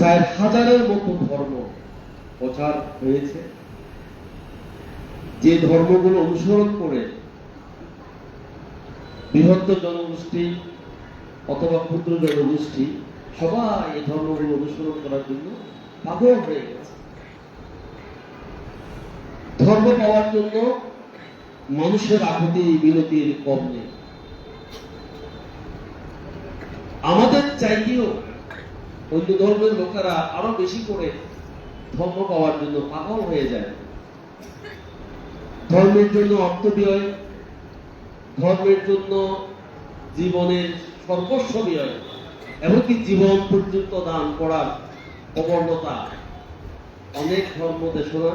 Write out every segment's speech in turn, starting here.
4,000-এর মতো ধর্ম প্রচার হয়েছে। যে ধর্মগুলো অনুসরণ করে বৃহত্তর জনগোষ্ঠী অথবা ক্ষুদ্র জনগোষ্ঠী সবাই এই ধর্মগুলো অনুসরণ করার জন্য পাগল হয়ে গেছে। ধর্ম পাওয়ার জন্য মানুষের আকুতি বিনতির কম নেই। আমাদের চাইতেও অন্য ধর্মের লোকেরা আরো বেশি করে ধর্ম পাওয়ার জন্য পাগল হয়ে যায়। ধর্মের জন্য অর্থ ব্যয়, ধর্মের জন্য জীবনের সর্বস্ব ব্যয়, এমনকি জীবন পর্যন্ত দান করার প্রবণতা অনেক ধর্ম দেশনা,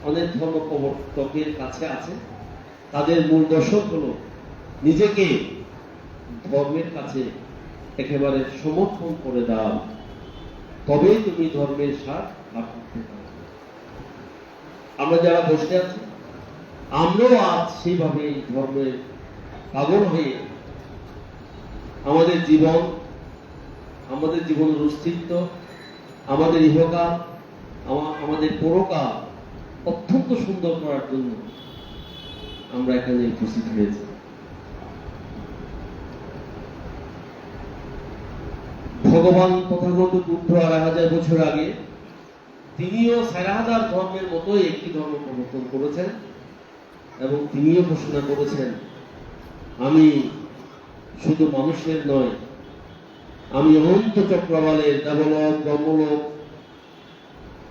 অনেক ধর্ম প্রবর্তকের কাছে আছে। তাদের মূল দর্শন হলো নিজেকে ধর্মের কাছে একেবারে সমর্পণ করে দাও, তবেই তুমি ধর্মের স্বাদ লাভ করতে পারো। আমরা যারা বসে আছি, আমরাও আজ সেইভাবে ধর্মের পাগল হয়ে আমাদের জীবনের অস্তিত্ব, আমাদের ইহকাল, আমাদের পরকাল অত্যন্ত সুন্দর করার জন্য আমরা এখানে উপস্থিত হয়েছি। ভগবান তথাগত বুদ্ধ 2,500 বছর আগে তিনিও 4,000 ধর্মের মতোই একটি ধর্ম প্রবর্তন করেছেন এবং তিনিও ঘোষণা করেছেন, আমি শুধু মানুষের নয়, আমি অনন্ত চক্রবালের দেবলোক ব্রহ্মলোক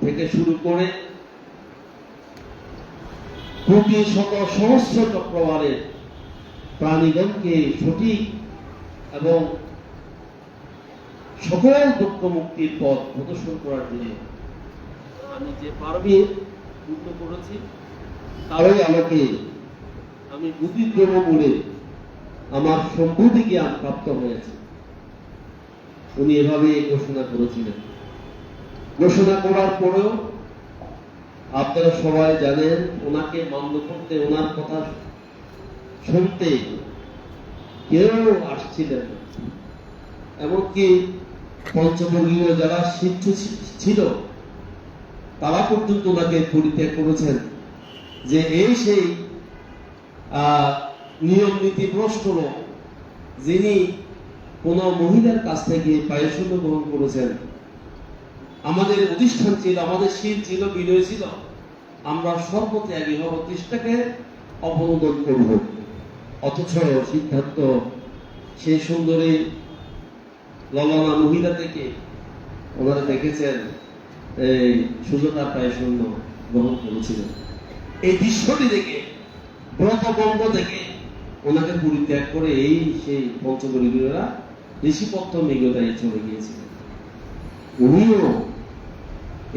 থেকে শুরু করে কোটি শত সহস্র চক্রবালের প্রাণীগণকে সঠিক এবং সকল দুঃখ মুক্তির পথ প্রদর্শন করার জন্য আমি যে পারমি যুদ্ধ করেছি, তারই আমাকে আমি বুদ্ধিদ্রব্য বলে আমার সম্পূর্ণ জ্ঞান প্রাপ্ত হয়েছে। উনি এভাবে ঘোষণা করেছিলেন। ঘোষণা করার পরেও আপনারা সবাই জানেন, ওনাকে মান্য করতে, ওনার কথা শুনতে কেউ আসছিলেন না। এমনকি পঞ্চবর্গীয় যারা শিষ্য ছিল তারা পর্যন্ত ওনাকে পরিত্যাগ করেছেন, যে এই সেই নিয়ম নীতি ভ্রষ্ট লোক যিনি কোন মহিলার কাছ থেকে পায়সূন্য গ্রহণ করেছেন। আমাদের প্রতিষ্ঠান ছিল, আমাদের শীল ছিল, বিনয় ছিল, আমরা সর্বত্যাগী হব, চেষ্টাকে অবনোদন করব। অথচ সিদ্ধার্থ সেই সুন্দরী ললনা মহিলা থেকে ওনারা দেখেছেন এই সুজতা পায়সূন্য গ্রহণ করেছিলেন। এই দৃশ্যটি দেখে ব্রতবঙ্গ থেকে ওনাকে পরিত্যাগ করে এই সেই পঞ্চবর্গীয়রা ঋষিপত্র মৃগদায় চলে গিয়েছিলেন। উনিও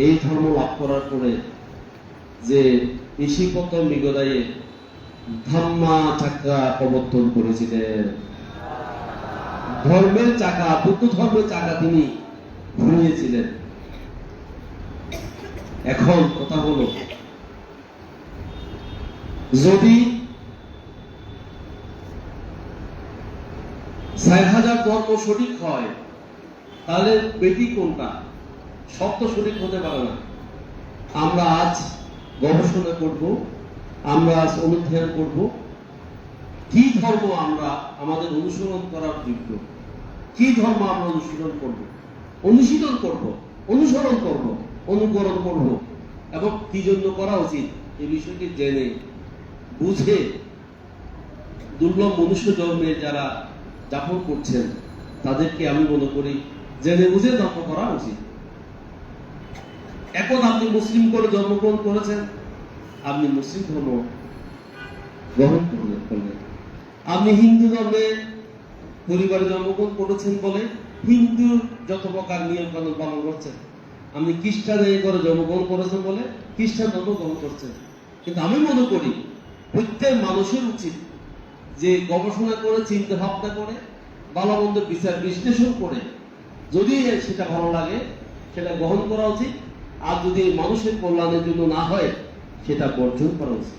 এই ধর্ম লাভ করার পরে যে ঋষিপত্র মৃগদায়ে ধাম্মা চাকা প্রবর্তন করেছিলেন। ধর্মের চাকা, বুদ্ধ ধর্মের চাকা তিনি ঘুরিয়েছিলেন। এখন কথা হলো, যদি 4,000 ধর্ম সঠিক হয়, তাহলে বেটি কোনটা? সব তো সঠিক হতে পারে না। আমরা আজ গবেষণা করব, আমরা আজ অনুধ্যান করব, কি ধর্ম আমরা আমাদের অনুসরণ করার যোগ্য, কি ধর্ম আমরা অনুশীলন করব, অনুশীলন করব, অনুসরণ করব, অনুকরণ করব, এবং কি জন্য করা উচিত এই বিষয়টি জেনে বুঝে দুর্লভ মনুষ্য জন্মে যারা যাপন করছেন তাদেরকে আমি মনে করি জেনে বুঝে ধর্ম করা উচিত। এখন আপনি মুসলিম করে জন্মগ্রহণ করেছেন, আপনি মুসলিম ধর্ম গ্রহণ করলেন। আপনি হিন্দু ধর্মে পরিবারে জন্মগ্রহণ করেছেন বলে হিন্দু যত প্রকার নিয়ম কানুন পালন করছেন। আপনি খ্রিস্টানে করে জন্মগ্রহণ করেছেন বলে খ্রিস্টান ধর্ম গ্রহণ করছেন। কিন্তু আমি মনে করি প্রত্যেক মানুষের উচিত যে গবেষণা করে, চিন্তা ভাবনা করে, ভালো মন্দ বিচার বিশ্লেষণ করে যদি সেটা ভালো লাগে সেটা গ্রহণ করা উচিত, আর যদি মানুষের কল্যাণের জন্য না হয় সেটা বর্জন করা উচিত।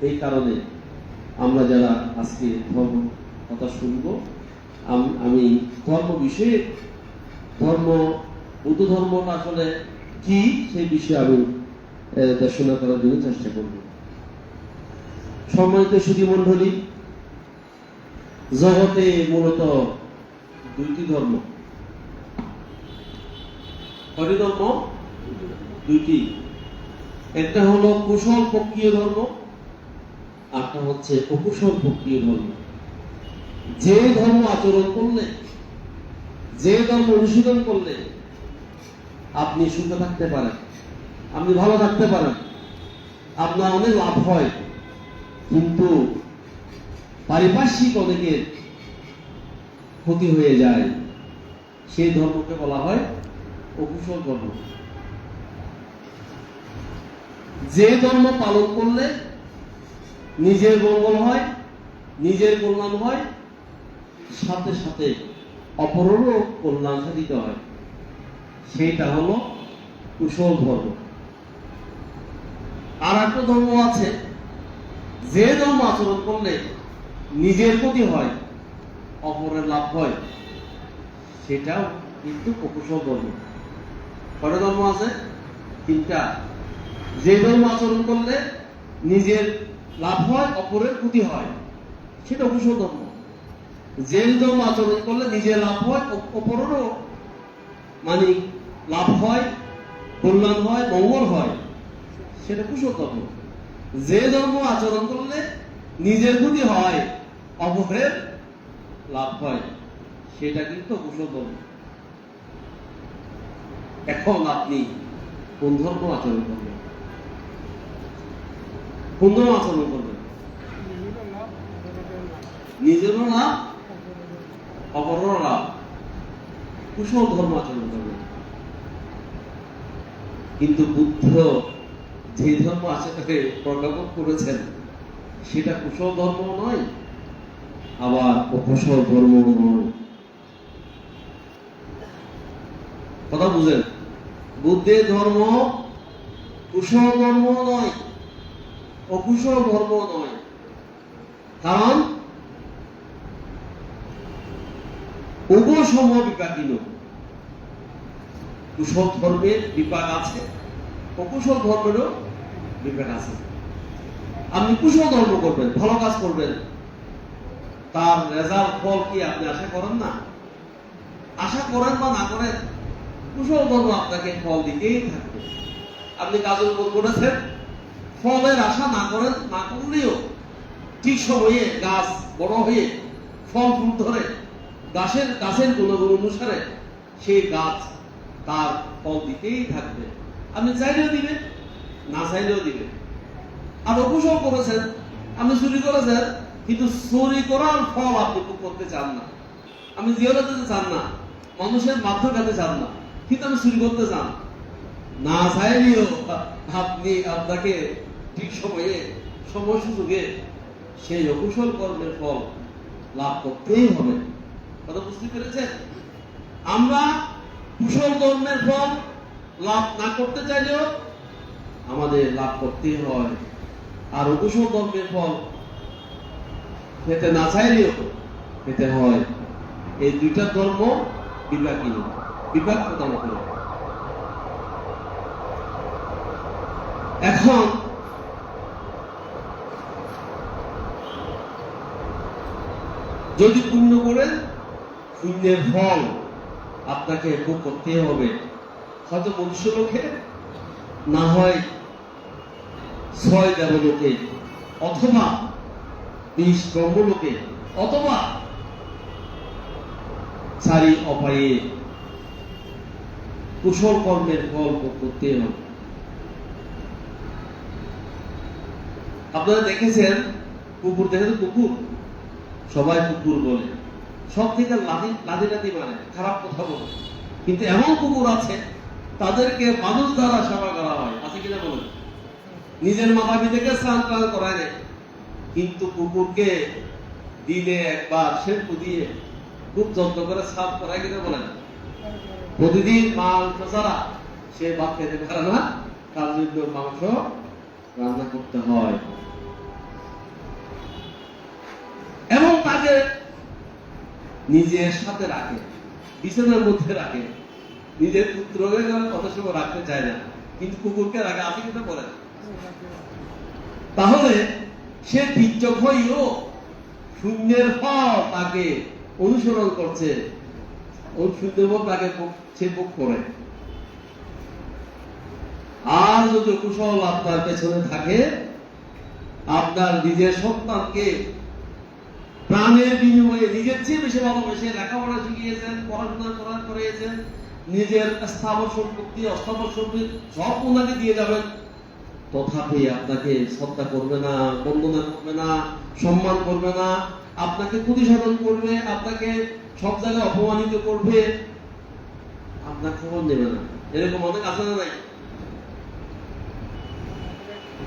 এই কারণে আমরা যারা আজকে ধর্ম কথা শুনব, আমি ধর্ম বিষয়ে, ধর্ম বৌদ্ধ ধর্মটা আসলে কি সেই বিষয়ে আমি দেশনা করার জন্য চেষ্টা করব। সম্মানিত সুধী মণ্ডলী, জগতে মূলত দুইটি ধর্ম। কয়টি ধর্ম? দুইটি। একটা হলো কুশল পক্ষীয় ধর্ম, আরটা হচ্ছে অকুশল পক্ষীয় ধর্ম। যে ধর্ম আচরণ করলে, যে ধর্ম অনুশীলন করলে আপনি সুখে থাকতে পারেন, আপনি ভালো থাকতে পারেন, আপনার অনেক লাভ হয়, কিন্তু পারিপার্শ্বিক অনেকের ক্ষতি হয়ে যায়, সেই ধর্মকে বলা হয় অকুশল ধর্ম। যে ধর্ম পালন করলে নিজের মঙ্গল হয়, নিজের কল্যাণ হয়, সাথে সাথে অপরেরও কল্যাণ সাধিত হয়, সেইটা হলো কুশল ধর্ম। আর একটা ধর্ম আছে, যে ধর্ম আচরণ করলে নিজের ক্ষতি হয়, অপরের লাভ হয়, সেটাও কিন্তু অকুশল ধর্ম। কয়টা ধর্ম আছে? তিনটা। যে ধর্ম আচরণ করলে নিজের লাভ হয়, অপরের ক্ষতি হয়, সেটা অকুশল ধর্ম। যে ধর্ম আচরণ করলে নিজের লাভ হয়, অপরেরও মানে লাভ হয়, কল্যাণ হয়, মঙ্গল হয়, সেটা কুশল ধর্ম। যে ধর্ম আচরণ করলে নিজের ক্ষতি হয়, অপরের লাভ হয়, সেটা কিন্তু কুশল ধর্ম। এখন আপনি কোন ধর্ম আচরণ করবেন? কোন ধর্ম আচরণ করবেন? নিজেরও লাভ, অপরেরও লাভ, কুশল ধর্ম আচরণ করবেন। কিন্তু বুদ্ধ যে ধর্ম আচরণকে প্রজ্ঞাপন করেছেন, সেটা কুশল ধর্ম নয়, আবার অকুশল ধর্ম নয়। কথা বুঝেন? বুদ্ধের ধর্ম কুশল ধর্ম নয়, অকুশল ধর্ম নয়। কারণ উভয় সম বিপাকীন। কুশল ধর্মের বিপাক আছে, অকুশল ধর্মেরও বিপাক আছে। আপনি কুশল ধর্ম করবেন, ভালো কাজ করবেন, তার রেজাল্ট ফল কি আপনি আশা করেন না? আশা করেন বা না করেন, কুশল ধর্ম আপনাকে ফল দিতেই থাকবে। আপনি কাজের উপর করেছেন, ফলের আশা না করেন, না করলেও ঠিক সময়ে গাছ বড় হয়ে ফল ফুল ধরে, গাছের গুণগুণ অনুসারে সেই গাছ তার ফল দিতেই থাকবে। আপনি চাইলেও দিবেন, না চাইলেও দিবেন। আর অকুশল করেছেন, আপনি চুরি করেছেন, কিন্তু চুরি করার ফল আপনি ভোগ করতে চান না, আপনি জিয়ারত দিতে চান না, মানুষের মাধ্যমে খেতে চান না, কিন্তু আপনি চুরি করতে চান। না চাইলেও আপনাকে ঠিক সময়ে, সময় সুযোগে সেই অকুশল কর্মের ফল লাভ করতেই হবে। কথা বুঝতে পেরেছেন? আমরা কুশল কর্মের ফল লাভ না করতে চাইলেও আমাদের লাভ করতেই হয়, আর অকুশল কর্মের ফল পেতে না চাইলেও পেতে হয়। এই দুইটা ধর্ম বিপাকী, বিপাক প্রদান করে। এখন যদি পুণ্য করেন, পুণ্যের ফল আপনাকে ভোগ করতে হবে। হয়তো মনুষ্য লোকে, না হয় 6 দেবলোকে, অথবা 20 ব্রহ্মলোকে, অথবা 4 অপায়ে কুশল কর্মের ফল ভোগ করতে হবে। আপনারা দেখেছেন কুকুর, দেখেন কুকুর, সবাই কুকুর বলে, সব থেকে লাদি মানে খারাপ কথা বলে, কিন্তু এমন কুকুর আছে তাদেরকে মানুষ দ্বারা সেবা করা হয়, আছে কিনা বলেন? নিজের মাথা পিতাকে স্নান টান করায় না, কিন্তু কুকুরকে দিনে একবার শ্যাম্পু দিয়ে খুব যত্ন করে সাফ করায় কিনা বলেন? প্রতিদিন মাংস ছাড়া সে ভাত খেতে পারে না, তার জন্য মাংস রান্না করতে হয় এবং তাকে নিজের সাথে রাখে, বিছানার মধ্যে রাখে, নিজের পুত্রকে কত সময় রাখতে চায় না, কিন্তু কুকুরকে রাখে, আপনি কিন্তু বলেন। তাহলে সে বিজ্জক হইও শূন্যের ফল তাকে অনুসরণ করছে, ওই শূন্যের ফল তাকে সে ভোগ করে। আর যদি কুশল আপনার পেছনে থাকে, আপনার নিজের সন্তানকে প্রাণের বিনিময়ে নিজের চেয়ে বেশি ভালোবেসে লেখাপড়া শিখিয়েছেন, পড়াশোনা করিয়েছেন, নিজের স্থাবর সম্পত্তি অস্থাবর সম্পত্তি সব ওনাকে দিয়ে যাবেন, তথাপি আপনাকে শ্রদ্ধা করবে না, বন্দনা করবে না, সম্মান করবে না, আপনাকে ক্ষতিসাধন করবে, আপনাকে সব জায়গায় অপমানিত করবে, আপনার খবর নেবে না। এরকম অনেক আছে না নাই?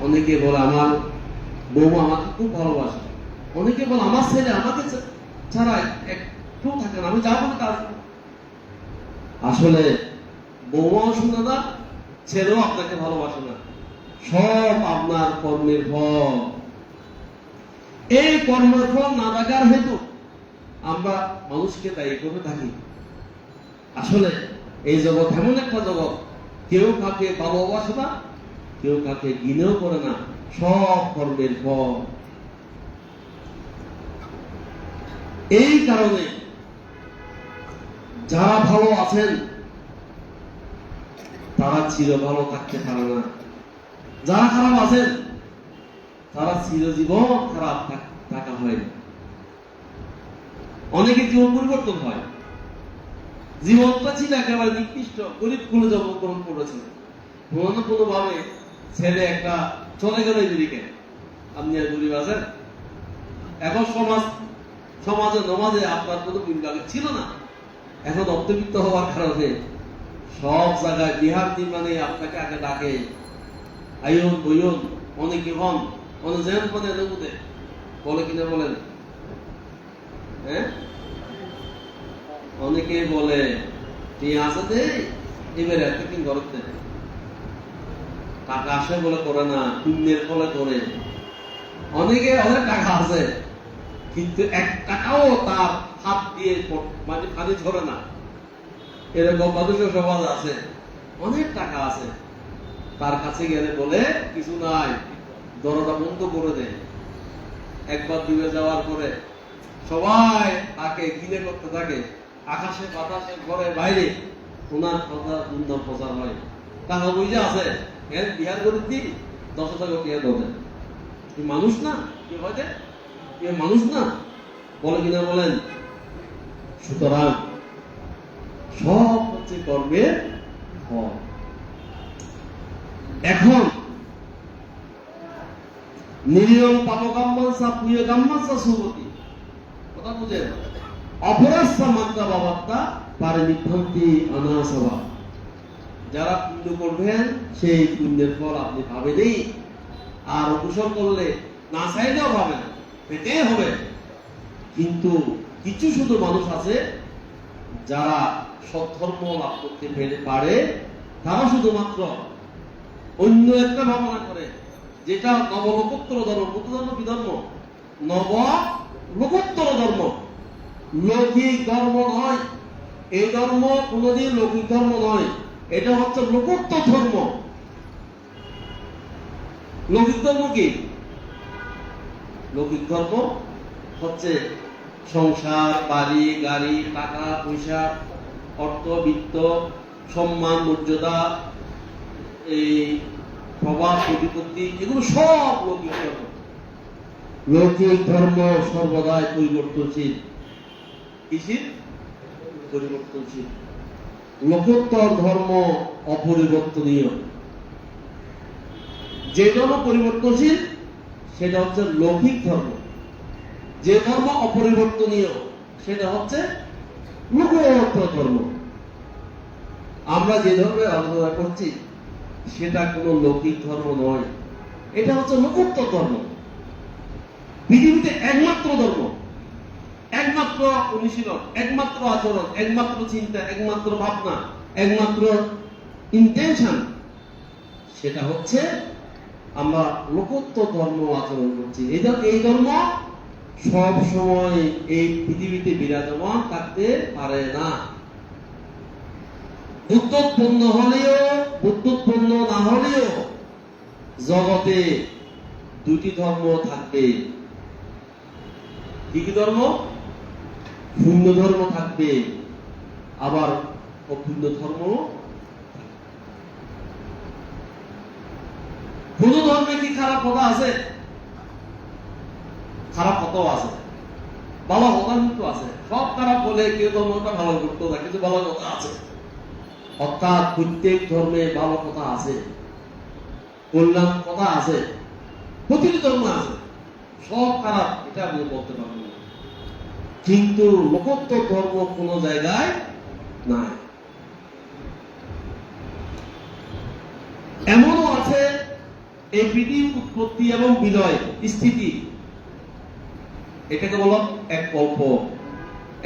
অনেকে বলে আমার বউ আমাকে খুব ভালোবাসে, অনেকে বলে আমার ছেলে আমাকে ছাড়া একটু থাকে না, আমি যাবো না কাজ। আসলে বউমাও শুনে না, ছেলেও আপনাকে ভালোবাসে না, সব আপনার কর্মের ফল। এই কর্মের ফল না দেখার হেতু আমরা মানুষকে দায়ী করে থাকি। আসলে এই জগৎ এমন একটা জগৎ, কেউ কাকে ভালোবাসে না, কেউ কাকে ঘৃণাও করে না, সব কর্মের ফল। এই কারণে যারা ভালো আছেন তারা চির ভালো থাকতে পারে না, যারা খারাপ আছেন তারা চিরজীবন খারাপ থাকা হয় না। অনেকে জীবন পরিবর্তন হয়, জীবনটা ছিল একেবারে নিকৃষ্ট, গরিব কুলে জন্মগ্রহণ করেছিল, কোনো কোনো ভাবে ছেলে একটা চলে গেল আমেরিকায়, আপনি আর গরিব আছেন। এখন সমাজে নমাজে আপনার কোনো বিভাগ ছিল না, এখন অন্তর্ভুক্ত হওয়ার কারণে সব জায়গায় বিহার নির্মাণে আপনাকে আগে ডাকে, আইন বইন, অনেকে হন অনেক বলে কিনা বলেন? হ্যাঁ, অনেকে বলে তুই আছে দে এবারে এত কি করতে, টাকা আসে বলে করে না, পুণ্যের ফলে করে। অনেকে অনেক টাকা আছে কিন্তু এক টাকাও তার হাত দিয়ে মানে পানি ঝরে না, এরকম মানুষের সমাজ আছে। অনেক টাকা আছে, তার কাছে গেলে বলে কিছু নাই, দরজা বন্ধ করে দেয়। একবার ডুবে যাওয়ার পরে সবাই তাকে ঘিরে করতে থাকে, আকাশে বাতাসে ঘরে বাইরে ওনার কথা দুর্নাম প্রচার হয়। টাকা বুঝে আছে বিহার করে দিই 10 টাকা কে দেবে, মানুষ না কি হয়, মানুষ না বলে কিনা বলেন? সুতরাং সব হচ্ছে কর্মের ফল। এখন নিরীয়ম পাপকাম্মাংসা প্রিয়কাম্মাংসা সুমতি, কথা বুঝেন? অপরাস্তা মাত্রা বাবাত্তা পারে নিভ্রান্তি অনাসবা। যারা পুণ্য করবেন সেই পুণ্যের ফল আপনি পাবেনই, আর অকুশল করলে না চাইলেও পাবেন, পেতে হবে। কিন্তু কিছু শুধু মানুষ আছে যারা সৎধর্ম লাভ করতে পারে, তারা শুধুমাত্র অন্য একটা ভাবনা করে, যেটা নবলোকোত্তর ধর্ম। কত ধর্ম? কি ধর্ম? নব লোকোত্তর ধর্ম, লৌকিক ধর্ম নয়। এই ধর্ম কোনদিন লৌকিক ধর্ম নয়, এটা হচ্ছে লোকোত্তর ধর্ম। লৌকিক ধর্ম কি? লৌকিক ধর্ম হচ্ছে সংসার, বাড়ি, গাড়ি, টাকা পয়সা, অর্থ, বিত্ত, সম্মান, মর্যাদা, এই প্রভাব, প্রতিপত্তি, এগুলো সব লৌকিক ধর্ম। লৌকিক ধর্ম সর্বদাই পরিবর্তনশীল। কিসের? পরিবর্তনশীল। লোকোত্তর ধর্ম অপরিবর্তনীয়। যে ধর্ম পরিবর্তনশীল সেটা হচ্ছে লৌকিক ধর্ম, যে ধর্ম অপরিবর্তনীয় সেটা হচ্ছে লোকোত্তর ধর্ম। আমরা যে ধর্মে আলোচনা করছি সেটা কোনো লৌকিক ধর্ম নয়, এটা হচ্ছে লোকোত্তর ধর্ম। পৃথিবীতে একমাত্র ধর্ম, একমাত্র অনুশীলন, একমাত্র আচরণ, একমাত্র চিন্তা, একমাত্র ভাবনা, একমাত্র ইন্টেনশন, সেটা হচ্ছে আমরা লোকোত্তর ধর্ম আচরণ করছি। এই ধর্ম সব সময় এই পৃথিবীতে বিরাজমান থাকতে পারে না। বুদ্ধোৎপন্ন হলেও বুদ্ধোৎপন্ন না হলেও জগতে দুটি ধর্ম থাকবে। কি কি ধর্ম? ভিন্ন ধর্ম থাকবে, আবার অভিন্ন ধর্ম। কোন ধর্মে কি খারাপ কথা আছে? খারাপ কথাও আছে, ভালো কথা কিন্তু আছে। সব খারাপ বলে কেউ ধর্মটা ভালো করতে না, কিন্তু ভালো কথা আছে। অর্থাৎ প্রত্যেক ধর্মে ভালো কথা আছে, কল্যাণ কথা আছে, প্রতিটি ধর্ম আছে। সব খারাপ এটা আপনি বলতে পারবেন না। কিন্তু লোকত্ব ধর্ম কোন জায়গায় নাই। এমনও আছে এই পৃথিবীর উৎপত্তি এবং বিলয় স্থিতি, এটাকে বলা এক কল্প।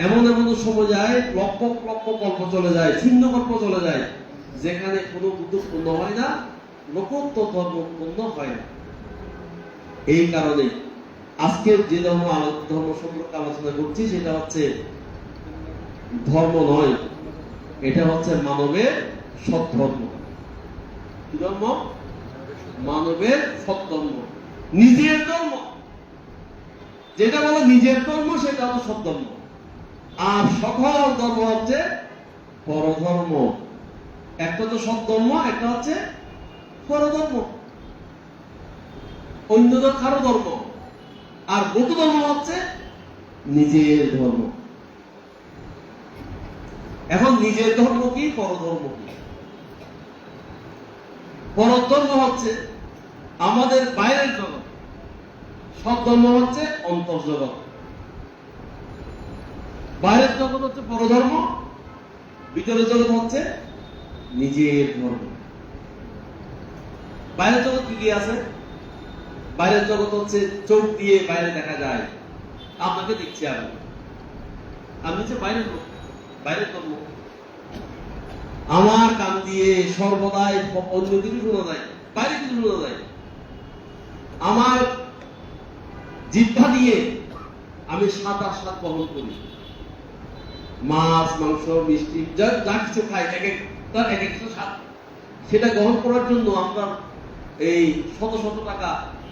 এমন এমন সময় যায়, লক্ষ লক্ষ কল্প চলে যায়, শূন্য কল্প চলে যায়, যেখানে কোনো বুদ্ধ পূর্ণ হয় না, লোকত্ব ধর্ম পূর্ণ হয় না। এই কারণে আজকের যে ধর্ম সম্পর্কে আলোচনা করছি সেটা হচ্ছে ধর্ম নয়, এটা হচ্ছে মানবের সৎ ধর্ম। কি ধর্ম? মানবের সৎ ধর্ম, নিজের ধর্ম। যেটা বলে নিজের ধর্ম সেটা হচ্ছে সৎ ধর্ম। আর সকল ধর্ম হচ্ছে পরধর্ম। একটা তো সৎ ধর্ম, একটা হচ্ছে পরধর্ম, অন্যদের কারো ধর্ম। আর বৌদ্ধ ধর্ম হচ্ছে নিজের ধর্ম। এখন নিজের ধর্ম কি, পরধর্ম কি? পরধর্ম হচ্ছে আমাদের বাইরের জগৎ, সৎ ধর্ম হচ্ছে অন্তর্জগৎ। বাইরের জগৎ হচ্ছে পরধর্ম, ভিতরের জগৎ হচ্ছে নিজের ধর্ম। বাইরের জগৎ কি কি আছে? বাইরের জগৎ হচ্ছে চোখ দিয়ে বাইরে দেখা যায়, আপনাকে দেখছি আমি হচ্ছে বাইরের লোক, বাইরের ধর্ম। আমার কান দিয়ে সর্বদাই অন্য কিছু শোনা যায়, বাইরে কিছু শোনা যায়। আমার জিহ্বা দিয়ে আমি স্বাদ আস্বাদ গ্রহণ করি, মাছ মাংস মিষ্টি যা কিছু খাই, এক একটা স্বাদ। সেটা গ্রহণ করার জন্য আমরা এই শত শত টাকা,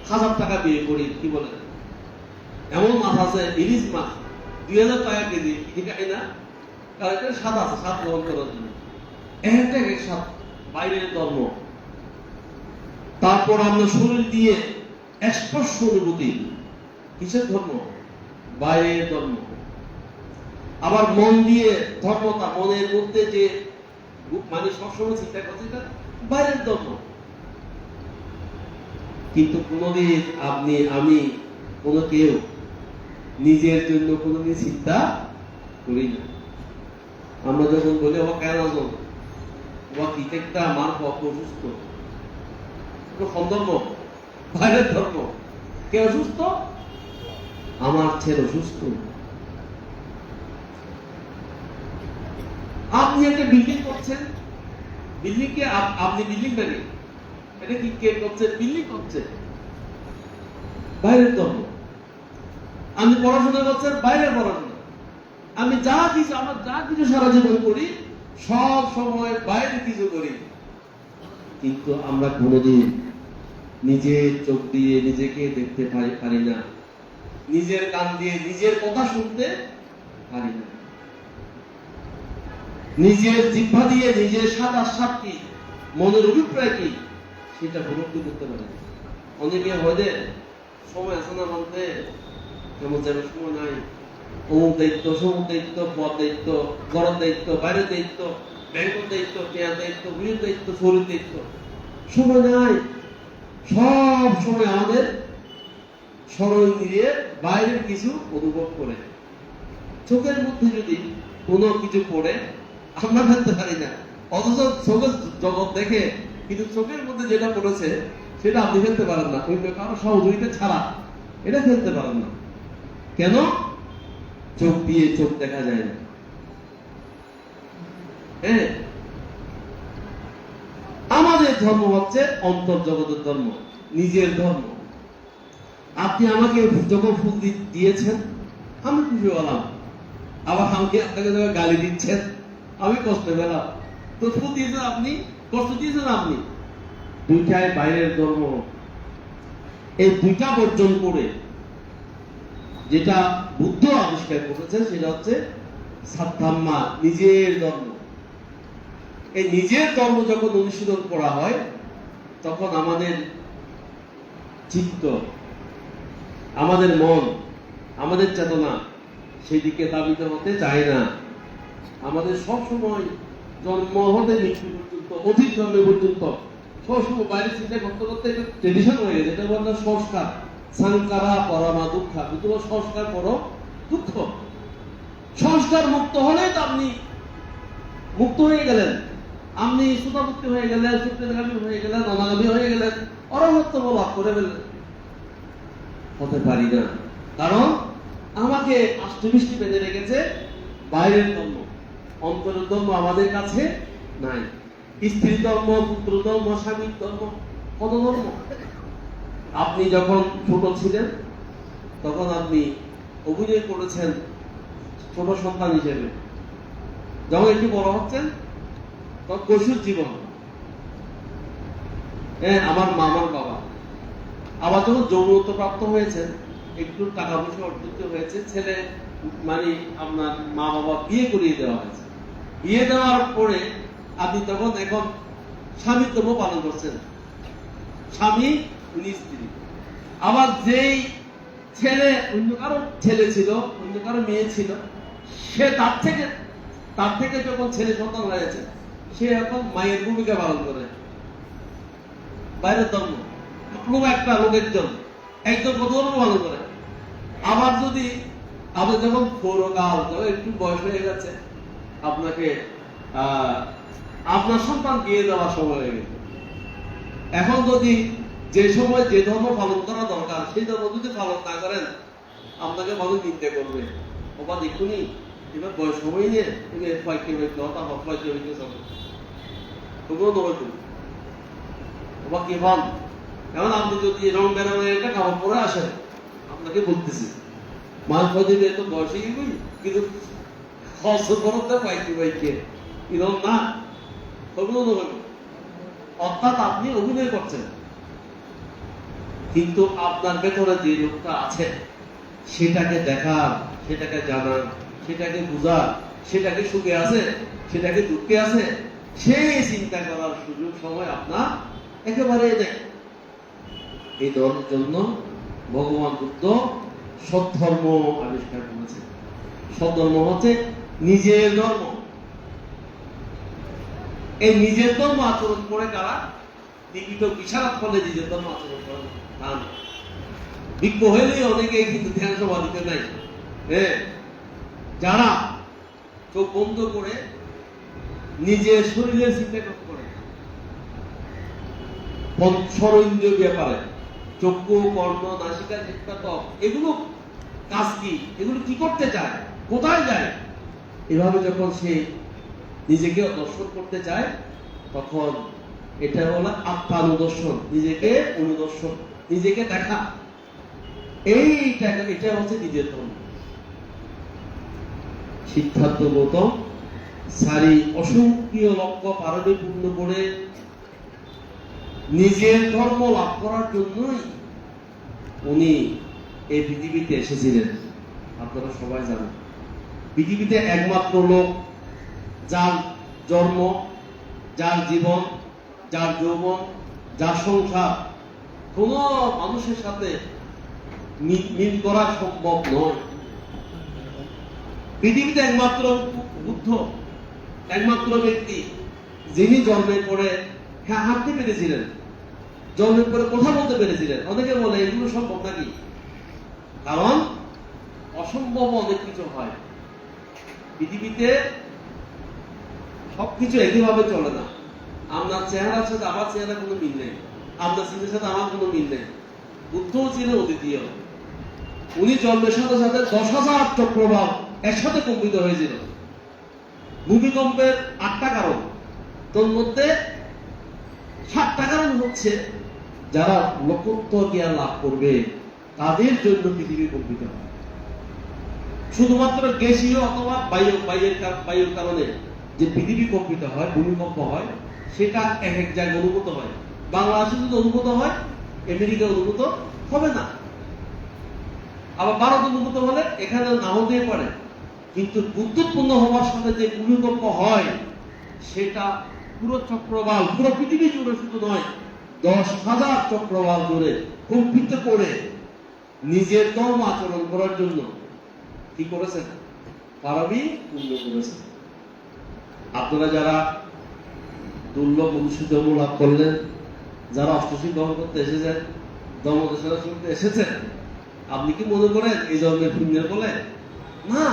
হাজার টাকা ব্যয় করি। কি বলে, এমন মাছ আছে ইলিশ মাছ 2000 টাকা কেজি, খাই না, কারণ এটা স্বাদ আছে, স্বাদ গ্রহণ করার জন্য। একটা এক স্বাদ, বাইরের ধর্ম। তারপর আমরা শরীর দিয়ে স্পর্শ অনুভূতি, কিসের ধর্ম? বাইরের ধর্ম। আবার মন দিয়ে ধর্মতা, মনের মধ্যে যে মানে সবসময় চিন্তা করছে, এটা বাইরের ধর্ম। কিন্তু কোনদিন আপনি আমি কোন কেউ নিজের জন্য কোনদিন চিন্তা করি না। আমরা যখন বলি ও কেন ও কিটা আমার অসুস্থ, ধর্ম, বাইরের ধর্ম। কে অসুস্থ? আমার ছেলে অসুস্থ। আপনি একটা বিল্ডিং করছেন, বিল্ডিং কে আপনি বিল্ডিং নাকি, এটা কি কে করছে? বিল্ডিং করছে, বাইরের ধর্ম। আপনি পড়াশোনা করছেন, বাইরের পড়াশোনা। আমি আমার যা কিছু সারা জীবন করি, সব সময় বাইরে কিছু করি। কিন্তু আমরা কোনোদিন নিজের চোখ দিয়ে নিজেকে দেখতে পারি না, নিজের কান দিয়ে নিজের কথা শুনতে পারি না, নিজের জিহ্বা দিয়ে নিজের স্বাদ আস্বাদ কি, মনের অভিপ্রায় কি, সেটা উপলব্ধি করতে পারি না। অনেকে হয়তো সময় আছে না মানতে, কেমন যেন সময় নাই, অমুক দায়িত্ব, সমুক দায়িত্ব, পদ দায়িত্ব, ঘরের দায়িত্ব, বাইরের দায়িত্ব, ব্যাংকের দায়িত্ব, পেয়ার দায়িত্ব, বইয়ের দায়িত্ব, শরীর দায়িত্ব, সময় নাই। সব সময় আমাদের স্মরণ দিয়ে বাইরের কিছু অনুভব করে। চোখের মধ্যে যদি কোনো কিছু পড়ে আমরা ফেলতে পারি না, অথচ চোখের জগৎ দেখে, কিন্তু চোখের মধ্যে যেটা পড়েছে সেটা আপনি ফেলতে পারেন না, অন্য কারো সহযোগিতা ছাড়া এটা ফেলতে পারেন না। কেন? চোখ দিয়ে চোখ দেখা যায় না। হ্যাঁ, আমাদের ধর্ম হচ্ছে অন্তর্জগতের ধর্ম, নিজের ধর্ম। আপনি আমাকে যখন ফুল দিয়েছেন আমি খুশি হলাম, আবার আমাকে আপনাকে যখন গালি দিচ্ছেন আমি কষ্ট পেলাম। তো ফু দিয়েছেন আপনি, কষ্ট দিয়েছেন আপনি। দুইটাই বাইরের ধর্ম। এই দুইটা বর্জন করে যেটা বুদ্ধ আবিষ্কার করেছেন সেটা হচ্ছে সাদ্ধাম্মা, নিজের ধর্ম। এই নিজের ধর্ম যখন অনুশীলন করা হয় তখন আমাদের চিত্ত, আমাদের মন, আমাদের চেতনা সেই দিকে ধাবিত হতে চায় না। আমাদের সবসময় জন্ম হতে মৃত্যু পর্যন্ত, অধিক জন্ম পর্যন্ত সবসময় বাইরে চিন্তা করতে করতে একটা ট্রেডিশন হয়ে গেছে, এটা বললাম সংস্কার। সংস্কারা পরমা দুঃখা, তোমার সংস্কার করো দুঃখ। সংস্কার মুক্ত হলে তো আপনি মুক্ত হয়ে গেলেন, আপনি সুতামুক্তি হয়ে গেলেন, সূত্রগামী হয়ে গেলেন, অনাগামী হয়ে গেলেন, অরহত্ব লাভ করে ফেললেন। হতে পারি না, কারণ আমাকে আষ্টবৃষ্টি বেঁধে রেখেছে বাইরের ধর্ম, অন্তরের ধর্ম আমাদের কাছে নাই। স্ত্রী ধর্ম, পুত্র ধর্ম, স্বামীর ধর্ম, কত ধর্ম। আপনি যখন ছোট ছিলেন তখন আপনি অভিনয় করেছেন ছোট সন্তান হিসেবে, যখন একটু বড় হচ্ছেন তখন কৈশোর জীবন, আমার মামার বাবা। আবার যখন যৌনত্ব প্রাপ্ত হয়েছেন, একটু টাকা পয়সা অর্জিত হয়েছে, ছেলে মানে আপনার মা বাবা বিয়ে করিয়ে দেওয়া হয়েছে। বিয়ে দেওয়ার পরে আপনি তখন এখন স্বামীর ধর্ম পালন করছেন, স্বামী উনি স্ত্রী। আবার যেই ছেলে অন্য কারো ছেলে ছিল, অন্য কারো মেয়ে ছিল, সে তার থেকে যখন ছেলে সন্তান হয়েছে, সে এখন মায়ের ভূমিকা পালন করে। বাইরের ধর্ম, লোক একটা, লোক একজন কত ধর্ম পালন করে। আবার যদি আপনি যখন পৌরকাল, একটু বয়স হয়ে গেছে, আপনাকে আপনার সন্তান বিয়ে দেওয়ার সময় হয়ে গেছে, এখন যদি যে সময় যে ধর্ম পালন করা দরকার সেই ধর্ম যদি পালন না করেন, আপনাকে মানুষ নিন্দে করবে। ওবা দেখুনি এবার বয়স সময় নিয়ে তুমি ফয়কে হইতে হতা ফয়কে হইতে চলো, তবুও দৌড়ে তুমি ওবা কি বল। এখন আপনি যদি রং বেরঙের একটা কাপড় পরে আসেন, আপনাকে বলতেছি মাছ পদ্ধতি তো বয়সে গেবই, কিন্তু খরচ করতে পাইকে এরকম না, তবুও দৌড়ে। অর্থাৎ আপনি অভিনয় করছেন, কিন্তু আপনার ভেতরে যে লোকটা আছে সেটাকে দেখার, সেটাকে জানার, সেটাকে বুঝার, সেটাকে সুখে আছে, সেটাকে দুঃখে আছে, সেই চিন্তা করার সুযোগ সময় আপনার একেবারে নেই। এই জন্য ভগবান বুদ্ধ সৎধর্ম আবিষ্কার করেছেন। সৎধর্ম হচ্ছে নিজের ধর্ম। এই নিজের ধর্ম আচরণ করে কারা লিখিত বিশারদ ফলে নিজের ধর্ম আচরণ করেন তা না। বিজ্ঞ হইলেই অনেকে কিন্তু ধ্যান সমাধিতে নাই। যারা চোখ বন্ধ করে নিজের শরীরের চিন্তা করে, পঞ্চরেন্দ্রিয় ব্যাপারে চক্ষু, কর্ণ, নাসিকা, জিহ্বা, ত্বক, এগুলো কাজ কি, এগুলো কি করতে চায়, কোথায় যায়, এভাবে যখন সে নিজেকে দর্শন করতে চায়, তখন এটা হলো আত্মানুদর্শন, নিজেকে অনুদর্শন, নিজেকে দেখা। এটা হচ্ছে নিজের ধর্ম। সিদ্ধার্থ গৌতম সারি অসংখ্য লক্ষ্য পারণে পূর্ণ করে নিজের ধর্ম লাভ করার জন্যই উনি এই পৃথিবীতে এসেছিলেন। আপনারা সবাই জানেন, পৃথিবীতে একমাত্র লোক যার জন্ম, যার জীবন, যার যৌবন, যার সংসার কোন মানুষের সাথে মিল করা সম্ভব নয়। পৃথিবীতে একমাত্র বুদ্ধ, একমাত্র ব্যক্তি যিনি জন্মের পরে হাঁটতে পেরেছিলেন, জন্মের পরে কথা বলতে পেরেছিলেন। অনেকে বলে এগুলো সম্ভব নাকি, কারণ অসম্ভব অনেক কিছু হয় পৃথিবীতে, সবকিছু একইভাবে চলে না। আপনার চেহারার সাথে আমার চেহারা কোনো মিল নেই, আপনার চিন্তার সাথে আমার কোনো মিল নেই। বুদ্ধও ছিলেন অদ্বিতীয়। উনি জন্মের সাথে সাথে 10,000 চক্রবাক একসাথে কম্পিত হয়েছিল। ভূমিকম্পের 8টা কারণ, তোর মধ্যে 7টা কারণ হচ্ছে যারা লোকোত্তর জ্ঞান লাভ করবে তাদের জন্য পৃথিবী কম্পিত হয়। শুধুমাত্র গ্যাসীয় অথবা বায়ুর কারণে যে পৃথিবী কম্পিত হয়, ভূমিকম্প হয়, সেটা এক এক জায়গায় অনুভূত হয়। বাংলাদেশে যদি অনুভূত হয়, আমেরিকা অনুভূত হবে না। আবার ভারত অনুভূত হলে এখানে না হতেই পারে। কিন্তু গুরুত্বপূর্ণ হওয়ার সাথে যে ভূমিকম্প হয়, সেটা পুরো চক্রবাল, পুরো পৃথিবী জুড়ে শুধু নয়, 10,000 চক্রবাল জুড়ে কম্পিত করে নিজের ধর্ম আচরণ করার জন্য কি করেছেন? পারবি পূর্ণ করেছেন। আপনারা যারা দুর্লভ মনুষ্য ধর্ম লাভ করলেন, যারা অষ্টশী গ্রহণ করতে এসেছেন, ধর্মদেশনা শুনতে এসেছেন, আপনি কি মনে করেন এই জন্মের পুণ্যের বলে? না,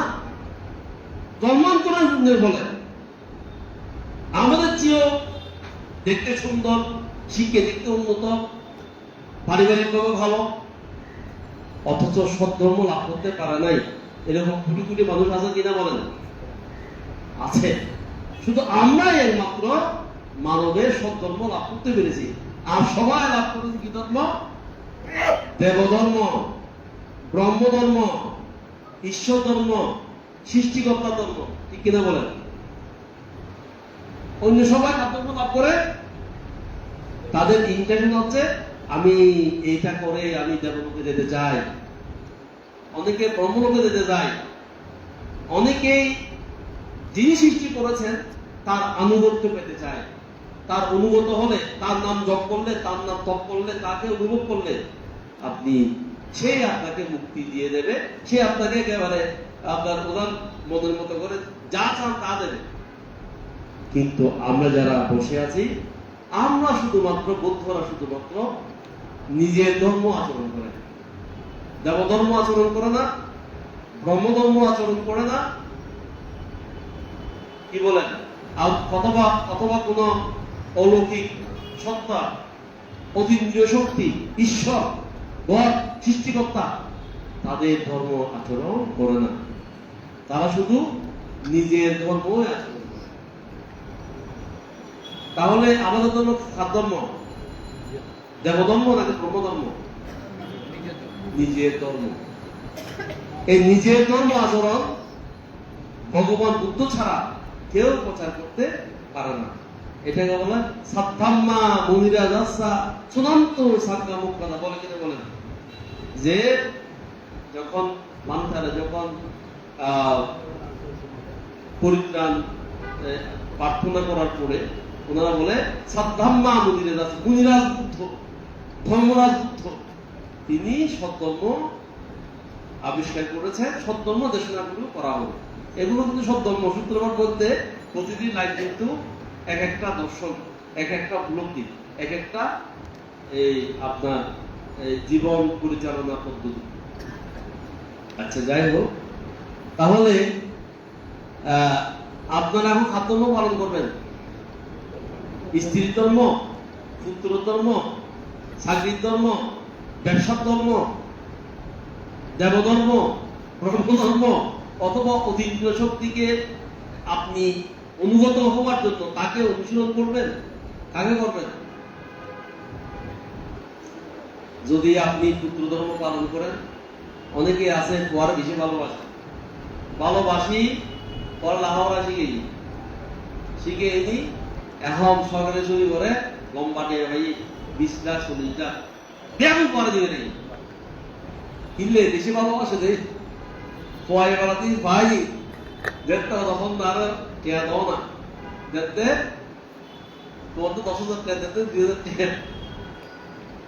জন্মান্তরের পুণ্যের বলে। আমাদের চেয়েও দেখতে সুন্দর, শিখে দেখতে উন্নত, পারিবারিকভাবে ভালো, অথচ সৎধর্ম লাভ করতে পারে নাই, এরকম কোটি কোটি মানুষ আছে কিনা বলেন? আছে। শুধু আমরাই একমাত্র মানবের সৎধর্ম লাভ করতে পেরেছি। আর সবাই লাভ করেছে কি ধর্ম? দেবধর্ম, ব্রহ্মধর্ম, ঈশ্বর ধর্ম, সৃষ্টিকর্তা ধর্ম, ঠিক কিনা বলেন? অন্য সবাই ধর্ম লাভ করে তাদের ইন্টেনশন হচ্ছে আমি এইটা করে আমি দেবলোকে যেতে চাই, অনেকে ব্রহ্মলোকে যেতে চায়, অনেকেই যিনি সৃষ্টি করেছেন তার আনুগত্য পেতে চায়। তার অনুগত হলে, তার নাম জপ করলে, তার নাম তপ করলে, তাকে অনুভব করলে আপনি, সে আপনাকে মুক্তি দিয়ে দেবে, সে আপনাকে একেবারে আপনার প্রধান মনের মতো করে যা চান তা দেবে। কিন্তু আমরা যারা বসে আছি, আমরা শুধুমাত্র, বৌদ্ধরা শুধুমাত্র নিজের ধর্ম আচরণ করে, দেবধর্ম আচরণ করে না, ব্রহ্মধর্ম আচরণ করে না, কি বলেন, অথবা কোন অলৌকিক সত্তা, অতীন্দ্রিয় শক্তি, ঈশ্বর, গড, সৃষ্টিকর্তা, তাদের ধর্ম আচরণ করে না। তারা শুধু নিজের ধর্ম আচরণ করে। তাহলে আমাদের ধর্ম কার ধর্ম? দেবধর্ম নাকি ব্রহ্মধর্ম? নিজের ধর্ম। এই নিজের ধর্ম আচরণ ভগবান বুদ্ধ ছাড়া কেউ প্রচার করতে পারে না। এটাকে বলে সাদ্ধাম্মা মনিরা যাচ্ছা চূড়ান্ত সাজ্ঞা মুক্তা বলে, কিনা বলেন? যে যখন মানুষেরা যখন পরিত্রাণ প্রার্থনা করার পরে ওনারা বলে সাদ্ধাম্মা মনিরা যাচ্ছা, মুনিরাজ বুদ্ধ, ধর্মরাজ বুদ্ধ, তিনি সৎধর্ম আবিষ্কার করেছেন, সৎধর্ম দেশনাগুলো করা হবে। এগুলো কিন্তু সৎধর্ম সূত্রপাত বলতে প্রতিটি লাইন কিন্তু এক একটা দর্শন, এক একটা উপলব্ধি, এক একটা এই আপনার জীবন পরিচালনা পদ্ধতি। আচ্ছা, যাই হোক, তাহলে আপনারা এখন খাদ্যধর্ম পালন করবেন, স্ত্রীর ধর্ম, পুত্র ধর্ম, চাকরির ধর্ম, ব্যবসার ধর্ম, দেবধর্ম, ব্রহ্মধর্ম, অথবা অতীন্দ্রিয় শক্তিকে আপনি অনুগত হওয়ার জন্য তাকে অনুসরণ করবেন। কাকে করবেন? যদি আপনি পুত্র ধর্ম পালন করেন, অনেকে আছে পর বেশি ভালোবাসি পর লাহাওয়া শিখে এনি এখন সরকারে চুরি করে লম্বা নিয়ে ভাই 20 লাখ 40 লাখ ব্যাপক করে দিবে নেই কিনলে বেশি ভালোবাসে যে খোয়াই বেড়াতে ভাই দেখতে তখন আর কেয়া দাও না দেখতে তোমার তো 10,000 টাকা দেখতে 2,000 টাকা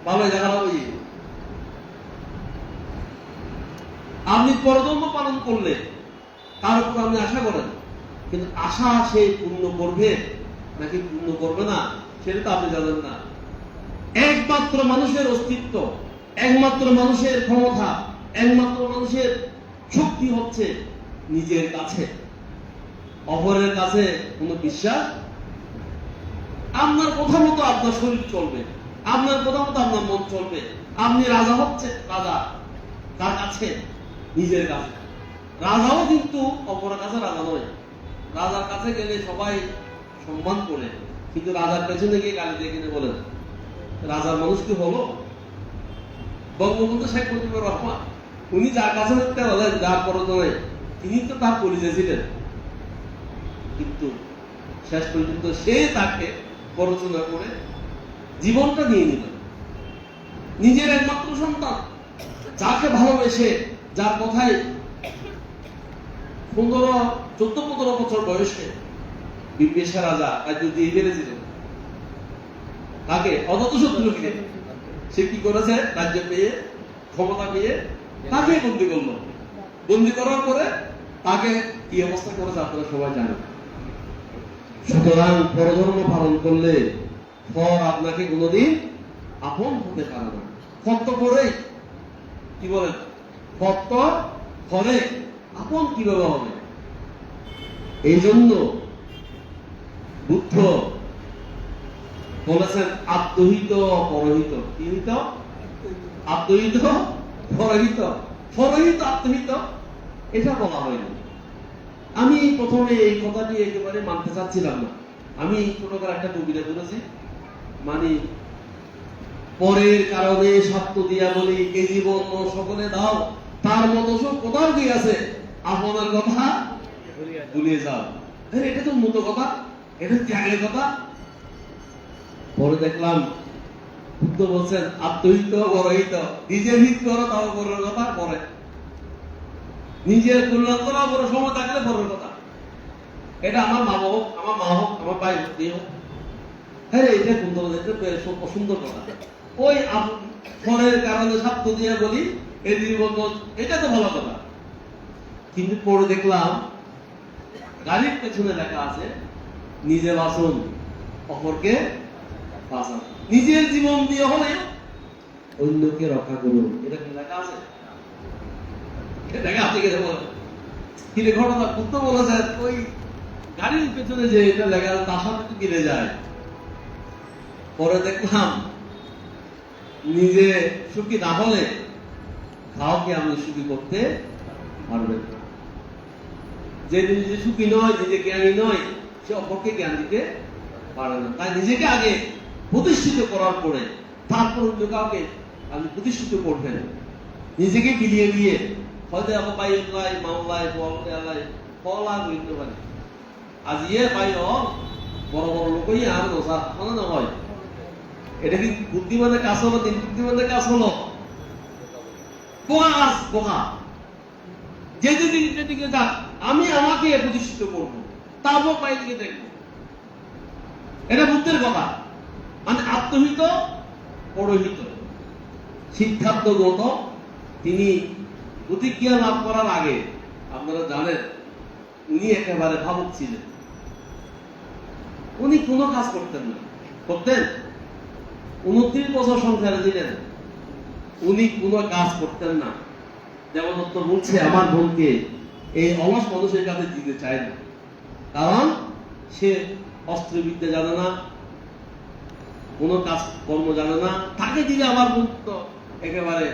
ভালো জায়গা ওই আপনি পরধর্ম পালন করলে তার উপর আপনি আশা করেন, কিন্তু আশা সে পূর্ণ করবে নাকি পূর্ণ করবে না সেটা তো আপনি জানেন না। একমাত্র মানুষের অস্তিত্ব, একমাত্র মানুষের ক্ষমতা, একমাত্র মানুষের শক্তি হচ্ছে নিজের কাছে, অপরের কাছে কোনো বিশ্বাস। আপনার কথা মতো আপনার শরীর চলবে, আপনার কথা মতো আপনার মন চলবে। আপনি রাজা হচ্ছে রাজা তার কাছে, নিজের কাছে। রাজাও কিন্তু অপরের কাছে রাজা নয়। রাজার কাছে গেলে সবাই সম্মান করে, কিন্তু রাজার পেছনে গিয়ে গালি দিয়ে কিনে বলেন রাজার মানুষ কি হলো? বঙ্গবন্ধু শেখ মুজিবুর রহমান উনি যার কাছে যার প্রয়োজনে তিনি তো তার পরিচয় ছিলেন, কিন্তু শেষ পর্যন্ত সে তাকে প্ররোচনা করে জীবনটা নিয়ে নিল। নিজের একমাত্র সন্তান, যাকে ভালোবেসে, যার কথায় 14-15 বছর বয়সে বিম্বিসার রাজা রাজ্য দিয়ে ফেলেছিল, তাকে অযত শত্রুকে সে কি করেছে, রাজ্য পেয়ে, ক্ষমতা পেয়ে তাকে বন্দী করলো। বন্দী করার পরে তাকে কি অবস্থা করেছে আপনারা সবাই জানেন। সুতরাং পরধর্ম পালন করলে ফল আপনাকে কোনোদিন আপন হতে পারে না। ফত করে কি বলেন, ফত ফলে আপন কিভাবে হবে? এই জন্য বুদ্ধ বলেছেন আত্মহিত পরহিত। কি হিত? আত্মহিত পরহিত। পরহিত আত্মহিত এটা বলা হয়নি। আমি প্রথমে এই কথাটি একেবারে মানতে চাচ্ছিলাম না। আমি ছোটবেলা একটা কবিতা বলেছি, মানে পরের কারণে সত্য দিয়া বলি এ জীবন সকলে দাও, তার মতো সব কোথাও কি আছে, আপনার কথা ভুলিয়ে যাও। এটা তো মতো কথা, এটা ত্যাগের কথা। পরে দেখলাম বুদ্ধ বলছেন আত্মহিত পরহিত। নিজের হিত করো তাও পরের কথা পরে, নিজের কল্যাণ করা বড় সময় থাকলে পরের কথা। এটা আমার মা হোক, আমার মা হোক, আমার ভাই হোক, হ্যাঁ এটা সুন্দর কথা। ওই ফলের কারণে স্বার্থ দিয়ে বলি এই জীবন, এটা তো ভালো কথা। কিন্তু পরে দেখলাম গাড়ির পেছনে লেখা আছে নিজে বাঁচুন অপরকে বাঁচান, নিজের জীবন দিয়ে হলে অন্যকে রক্ষা করুন। এটা কি লেখা আছে? দেখা আছে কিনে ঘটনা বুদ্ধ বলেছে ওই গাড়ির পেছনে যে এটা লেখা আছে তার সাথে তো কিনে যায়। পরে দেখলাম নিজে সুখী না হলে কাউকে আপনি সুখী করতে পারবেন না। যে নিজে সুখী নয়, নিজে জ্ঞানী নয়, সে অপরকে জ্ঞান দিতে পারে না। তাই নিজেকে আগে প্রতিষ্ঠিত করার পরে তারপর অন্য কাউকে আপনি প্রতিষ্ঠিত করবেন। নিজেকে বিলিয়ে দিয়ে হয়তো আমার বাই মামলায় ফল আর হইতে পারে। আজ ইয়ে বাই বড় বড় লোকই আর নসা মনে না হয়। এটা কি বুদ্ধিমানের কাজ হলো? দিন বুদ্ধিমানের কাজ হলো বোকা। যেদিকে যাক আমি আমাকে প্রতিষ্ঠিত করবো, তারপর বাইরে দেখবো। এটা বুদ্ধের কথা। মানে আত্মহিত পরহিত। সিদ্ধার্থ গৌতম তিনি প্রতিজ্ঞা লাভ করার আগে আপনারা জানেন উনি একেবারে ভাবুক ছিলেন। উনি কোনো কাজ করতেন না। করতেন 29 বছর সংসারে দিলেন, উনি কোনো কাজ করতেন না। যেমন তো বলছে আমার বোনকে এই অলস মানুষের কাছে দিতে চায় না, কারণ সে অস্ত্রবিদ্যা জানে না, কোনো কাজ কর্ম জানে না। তাকে দিলে আমার বোন তো একেবারে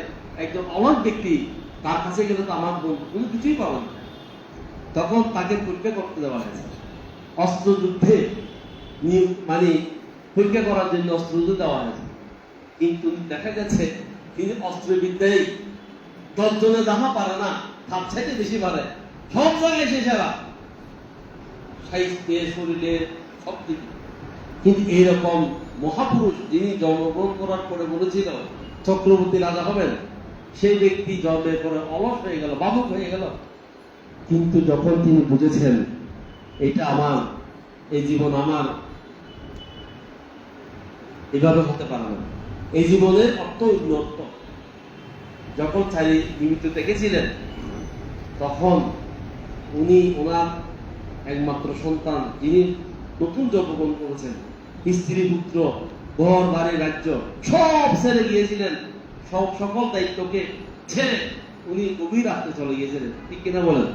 একজন অলস ব্যক্তি, তার কাছে গেলে তো আমার বোন কোনো কিছুই পাবে না। তখন তাকে পরীক্ষা করতে দেওয়া হয়েছে, অস্ত্রযুদ্ধে মানে পরীক্ষা করার জন্য অস্ত্রযুদ্ধ দেওয়া হয়েছে। কিন্তু দেখা গেছে তিনি অস্ত্রবিদ্যায় 10 জনে যাহা পারে না তার চাইতে বেশি পারে, সব জায়গায় সে সেরা, সাহিত্যে শরীরে সব দিকে। কিন্তু এইরকম মহাপুরুষ যিনি জন্মগ্রহণ করার পরে বলেছিল চক্রবর্তী রাজা হবেন, সেই ব্যক্তি জন্মের পরে অলস হয়ে গেল, বাবুক হয়ে গেল। কিন্তু যখন তিনি বুঝেছেন এটা আমার, এই জীবন আমার, এভাবে হতে পারে না, এই জীবনের অর্থ অন্য। যখন চারি নিমিত্ত দেখেছিলেন তখন উনি ওনার একমাত্র সন্তান যিনি নতুন জন্মগ্রহণ করেছেন, স্ত্রী পুত্র ঘর বাড়ি রাজ্য সব ছেড়ে গিয়েছিলেন, সকল দায়িত্বকে ছেড়ে উনি গভীর রাস্তায় চলে গিয়েছিলেন। ঠিক কিনা বলেন?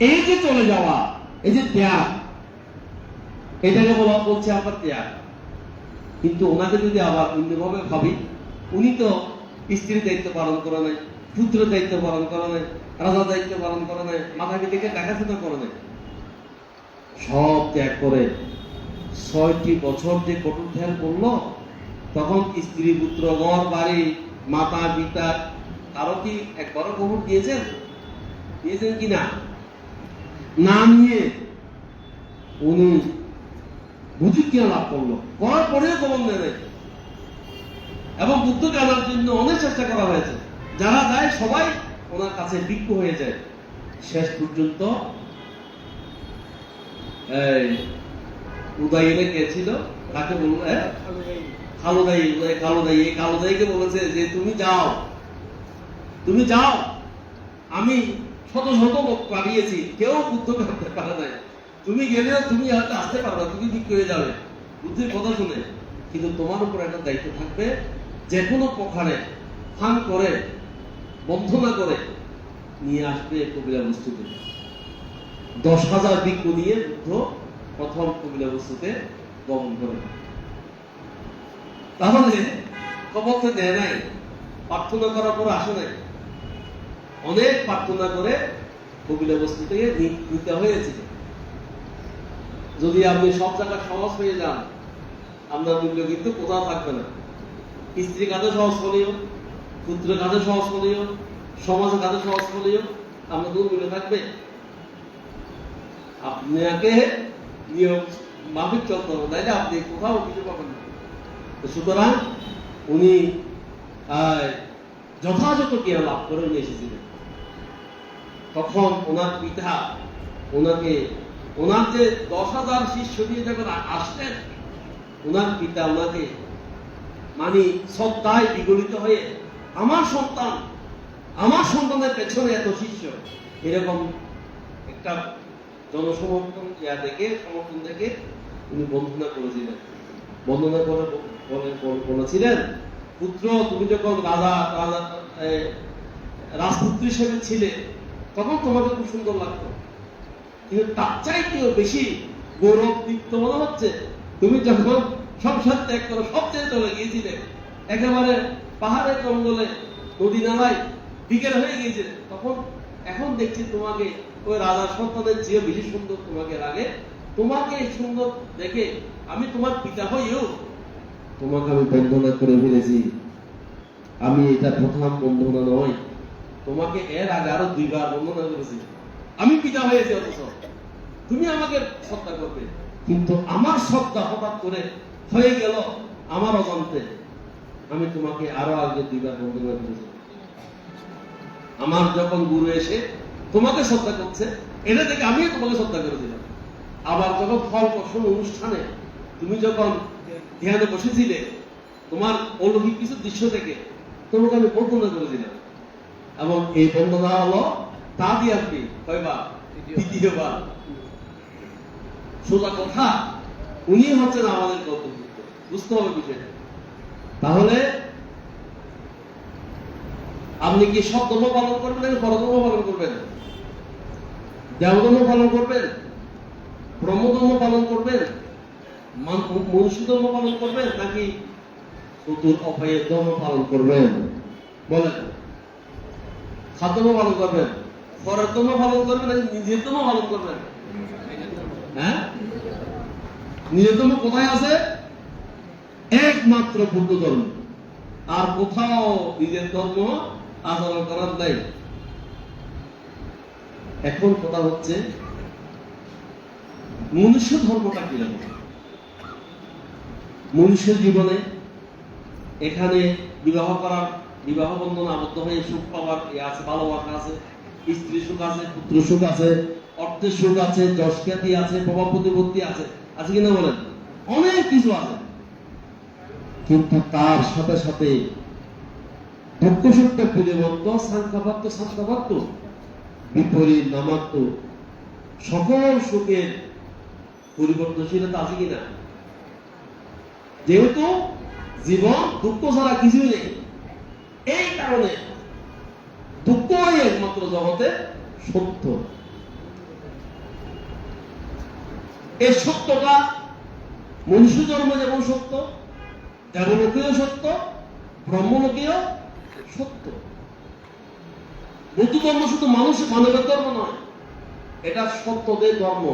এই যে চলে যাওয়া, এই যে ত্যাগ, এটাকে বলা বলছে আমার ত্যাগ। কিন্তু ওনাকে যদি আবার অন্যভাবে ভাবি, উনি তো স্ত্রীর দায়িত্ব পালন করে নাই, পুত্রের দায়িত্ব পালন করে নাই, রাজার দায়িত্ব পালন করে নাই, মাথা পিতাকে দেখাশোনা করে নাই, সব ত্যাগ করে 6টি বছর যে কঠোর ধ্যান করলো, তখন স্ত্রী পুত্র ঘর বাড়ি মাতা পিতা কারো কি একবারও খবর দিয়েছেন? দিয়েছেন কিনা? না নিয়ে উনি বুদ্ধিজ্ঞান লাভ করলো, করার পরেও কলম নেয় নাই। এবং বুদ্ধকে আনার জন্য অনেক চেষ্টা করা হয়েছে, যারা যায় সবাই ওনার কাছে ভিক্ষু হয়ে যায়। শেষ পর্যন্ত উদয়নে কে ছিল, তাকে বলল খালুদাই, এই খালুদাইকে বলেছে যে তুমি যাও, আমি শত শত লোক পাঠিয়েছি, কেউ বুদ্ধকে আনতে পারে নাই, তুমি গেলেও তুমি হয়তো আসতে পারবে, তুমি ঠিক করে যাবে বুদ্ধির কথা শুনে। কিন্তু তোমার উপর একটা দায়িত্ব থাকবে, যে কোনো প্রকারে ফান করে বন্ধনা করে নিয়ে আসবে কবিরা বস্তুতে। 10,000 ভিক্ষু নিয়ে বুদ্ধ প্রথম কবিরা বস্তুতে গমন করে। তাহলে কবরতে দেয় নাই, প্রার্থনা করার পর আসে নাই, অনেক প্রার্থনা করে কবিরা বস্তু থেকে নিতে হয়েছে। যদি আপনি সব জায়গায় সহজ হয়ে যান, আপনার মূল্য কিন্তু কোথাও থাকবে না। স্ত্রী কাজে সহজ হলেও, পুত্র কাজে সহজ হলেও, সমাজের কাজে সহজ হলেও আপনার কোনো মূল্য থাকবে? আপনাকে নিয়ম মাফিক চলতে হবে, তাই না? আপনি কোথাও কিছু পাবেন না। সুতরাং উনি যথাযথ জ্ঞান লাভ করে নিয়ে এসেছিলেন। তখন ওনার পিতা ওনাকে, ওনার যে 10,000 শিষ্য দিয়ে যখন আসলেন, ওনার পিতা ওনাকে মানে শ্রদ্ধায় বিগলিত হয়ে, আমার সন্তানের পেছনে এত শিষ্য, এরকম একটা জনসমর্থন সমর্থন দেখে উনি বন্দনা করেছিলেন। বন্দনা করে বলেছিলেন, পুত্র তুমি যখন রাজপুত্র হিসেবে ছিলে তখন তোমাকে খুব সুন্দর লাগতো, কিন্তু তার চাইতেও বেশি গৌরব দীপ্ত মনে হচ্ছে তুমি যখন সংসার ত্যাগ করো, সবচেয়ে চলে গিয়েছিলে একেবারে পাহাড়ের জঙ্গলে, নদী নালায় বিকেল হয়ে গিয়েছিলে, তখন এখন দেখছি তোমাকে ওই রাজার সন্তানের চেয়ে বেশি সুন্দর তোমাকে লাগে। তোমাকে সুন্দর দেখে আমি তোমার পিতা হইও তোমাকে আমি বন্দনা করে ফেলেছি। আমি এটা প্রথম বন্দনা নয়, তোমাকে এর আগে আরো 2 বার বন্দনা করেছি। আমি পিতা হয়েছি, অথচ তুমি আমাকে শ্রদ্ধা করবে। কিন্তু আমার শ্রদ্ধা হঠাৎ করে হয়ে গেল আমার অজান্তে, আমি তোমাকে আরো আগে 2 বার বন্দনা করেছি। আমার যখন গুরু এসে তোমাকে শ্রদ্ধা করছে, এটা থেকে আমিও তোমাকে শ্রদ্ধা করে দিলাম। আবার যখন ফল প্রসন্ন অনুষ্ঠানে তুমি যখন ধ্যানে বসেছিলে, তোমার অলৌকিক কিছু দৃশ্য থেকে তোমাকে আমি বন্দনা করে দিলাম। এবং এই বন্দনা হলো তা দিয়ে আপনি কয়বার? 2বার। সোজা কথা, উনি হচ্ছেন আমাদের গৌতম বুদ্ধ। বুঝতে হবে বিষয়টা। তাহলে আপনি কি সব ধর্ম পালন করবেন নাকি পরধর্ম পালন করবেন? দেবধর্ম পালন করবেন, ব্রহ্মধর্ম পালন করবেন, মনুষ্য ধর্ম পালন করবেন, নাকি চতুর অভয়ের ধর্ম পালন করবেন? বলেন। খাদ্য পালন করবেন, পরের ধর্ম পালন করবেন, নাকি নিজের ধর্ম পালন করবেন? হ্যাঁ, নিজের ধর্ম কোথায় আছে? একমাত্র বুদ্ধ ধর্ম। আর কোথাও নিজের ধর্ম আচরণ করার নাই। এখন কথা হচ্ছে মনুষ্য ধর্মটা কিরকম? মনুষ্য জীবনে এখানে বিবাহ করার, বিবাহ বন্ধনে আবদ্ধ হয়ে সুখ পাওয়ার আছে, ভালোবাসা আছে, স্ত্রী সুখ আছে, পুত্র সুখ আছে, অর্থের সুখ আছে, যশ খ্যাতি আছে, প্রভাব প্রতিপত্তি আছে, আছে কিনা বলেন? অনেক কিছু আছে। কিন্তু তার সাথে সাথে দুঃখ সুখটা পরিবর্ত, শান্তাবাত্য বিপরীত নামাত্ম সকল সুখের পরিবর্তনশীলতা আছে কিনা? যেহেতু জীবন দুঃখ ছাড়া কিছুই নেই, এই কারণে দুঃখই একমাত্র জগতে সত্য। এই সত্যটা মনুষ্য জন্ম যেমন সত্য, দেবলোকীয় সত্য, ব্রহ্মলোকীয় সত্য। বুদ্ধ ধর্ম শুধু মানবের ধর্ম নয়, এটা সত্যদের ধর্ম।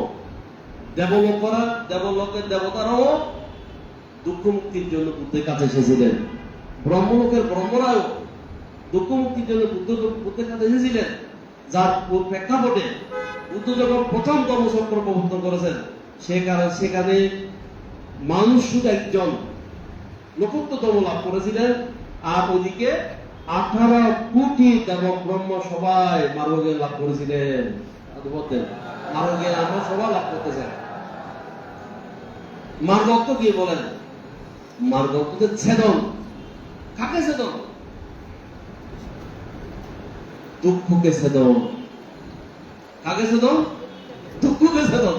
দেবলোকের দেবতারাও দুঃখ মুক্তির জন্য বুদ্ধের কাছে এসেছিলেন, ব্রহ্মলোকের ব্রহ্মরাও দুঃখ মুক্তির জন্য বুদ্ধের কাছে এসেছিলেন। যার প্রেক্ষাপটে বুদ্ধ যখন প্রথম ধর্মচক্র প্রবর্তন করেছেন, সেখানে মানুষ শুধু একজন নক্ষত্রতম লাভ করেছিলেন, আর ওদিকে 18 কোটি দেবক ব্রহ্ম সবাই মার্গজ্ঞান লাভ করেছিলেন। মার্গজ্ঞান আমরা সবাই লাভ করতে চাই। মার্গত্ব কি বলেন? মার্গত্ব ছেদন। কাকে ছেদন? দুঃখকে ছেদন। কাকে ছেদন? দুঃখকে ছেদন।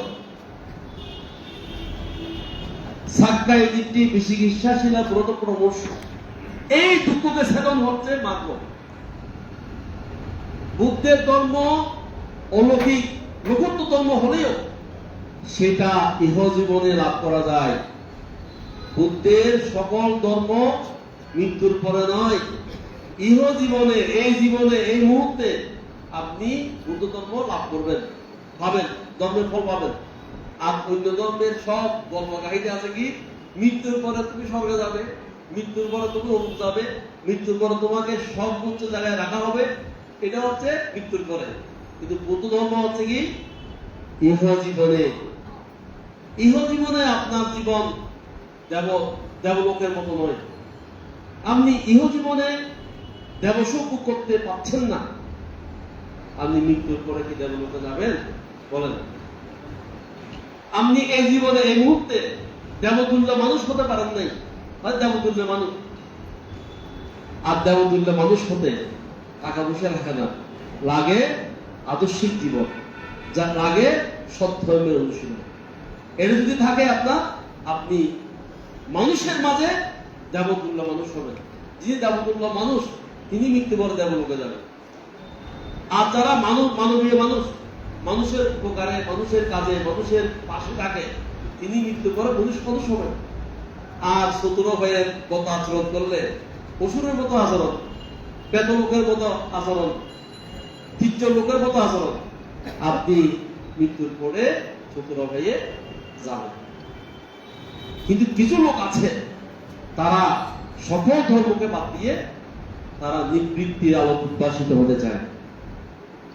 সাক্কায় দিকটি বিচিকিৎসাশীলা ব্রত ক্রমশ এই দুঃখকে ছেদন হচ্ছে মার্গ। বুদ্ধের ধর্ম অলৌকিক নক্ষত্র ধর্ম হলেও সেটা ইহজীবনে লাভ করা যায়। বুদ্ধের সকল ধর্ম মৃত্যুর পরে নয়, ইহজীবনে, এই জীবনে, এই মুহূর্তে আপনি বুদ্ধ ধর্ম লাভ করবেন, পাবেন, ধর্মের ফল পাবেন। আর অন্য ধর্মের সব গল্প কাহিনী আছে কি, মৃত্যুর পরে তুমি স্বর্গে যাবে, মৃত্যুর পরে তুমি অমুক যাবে, মৃত্যুর পরে তোমাকে সর্বোচ্চ জায়গায় রাখা হবে, এটা হচ্ছে মৃত্যুর পরে। কিন্তু বৌদ্ধ ধর্ম হচ্ছে কি ইহজীবনে। ইহজীবনে আপনার জীবন দেবলোকের মতো নয়। আপনি ইহজীবনে দেবসুখ করতে পারছেন না, আপনি মৃত্যুর পরে কি দেবলোকে যাবেন? বলেন। আপনি এই জীবনে, এই মুহূর্তে দেবতুল্য মানুষ হতে পারেন নাই, দেবতুল্য মানুষ। আর দেবতুল্য মানুষ হতে টাকা পয়সা রাখে না, লাগে আদর্শিক জীবন, যা লাগে সৎধর্মের অনুশীলন। এটা যদি থাকে আপনার, আপনি মানুষের মাঝে দেবতুল্য মানুষ হবেন। যিনি দেবতুল্য মানুষ, তিনি মৃত্যু পরে দেবলোকে যাবেন। আর যারা মানবীয় মানুষ, মানুষের উপকারে, মানুষের কাজে, মানুষের পাশে থাকে, তিনি মৃত্যু পরে মানুষ হবেন। আর শত্রু হয়ে মতো আচরণ করলে পশুরের মতো আচরণ, বেত লোকের মতো আচরণ, তির্য লোকের মতো আচরণ, আপনি মৃত্যুর পরে শত্রু হয়ে যাবেন। কিন্তু কিছু লোক আছে, তারা সকল ধর্মকে বাদ দিয়ে তারা নিবৃত্তির আলোক উদ্ভাসিত হতে চায়,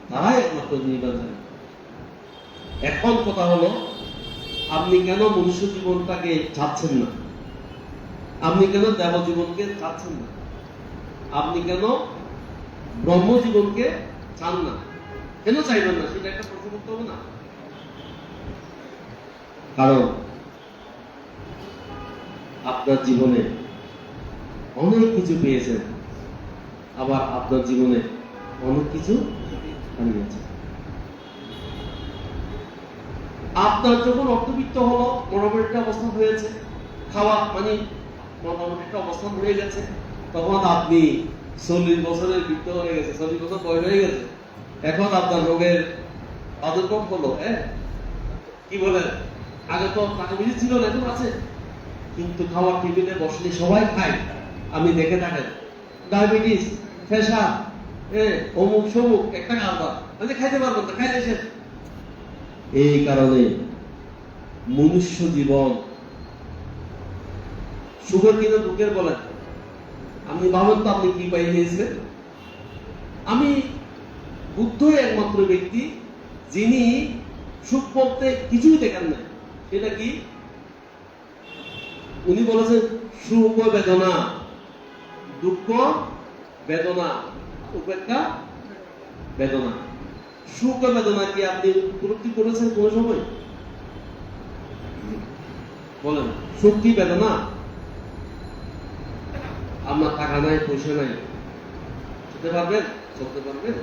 তারাই একমাত্র নির্বাচন। এখন কথা হলো, আপনি কেন মনুষ্য জীবনটাকে চাচ্ছেন না? আপনি কেন দেব জীবনকে চাচ্ছেন না? আপনি কেন ব্রহ্ম জীবনকে চান না? কেন চাইবেন না? সেটা একটা প্রশ্ন করতে হবে না? কারণ আপনার জীবনে অনেক কিছু পেয়েছেন, আবার আপনার জীবনে অনেক কিছু হারিয়েছে। আপনার যখন অর্থবিত্ত হলো, মোটামুটি একটা অবস্থান হয়েছে, খাওয়া মানে মোটামুটি একটা অবস্থান হয়ে গেছে, তখন আপনি 40 বছরের বৃদ্ধ হয়ে গেছে, 40 বছর বয়স হয়ে গেছে। এখন আপনার রোগের প্রাদুর্ভাব হলো। কি বলে, আগে তো টাকা বেশি ছিল না, এখন আছে। কিন্তু খাওয়ার টেবিলে বসলে সবাই খায়, আপনি দেখে থাকেন। ডায়াবেটিস, প্রেশার, অমুক সমুক, একটা খাবার খাইতে পারবেন না, খাইলে শেষ। এই কারণে মনুষ্য জীবন সুখের কিনা দুঃখের বলেন, আপনি ভাবেন তো আপনি কি পাইয়েছিলেন? আমি বুদ্ধই একমাত্র ব্যক্তি যিনি সুখ বলতে কিছুই দেখেন না। সেটা কি? উনি বলেছেন সুখ বেদনা, দুঃখ বেদনা, উপেক্ষা বেদনা। সুখ বেদনা কি আপনি উপলব্ধি করেছেন কোন সময়? বলেন, সুখ কি বেদনা? আপনার টাকা নাই, পয়সা নাই, খেতে পারবেন, চলতে পারবেন,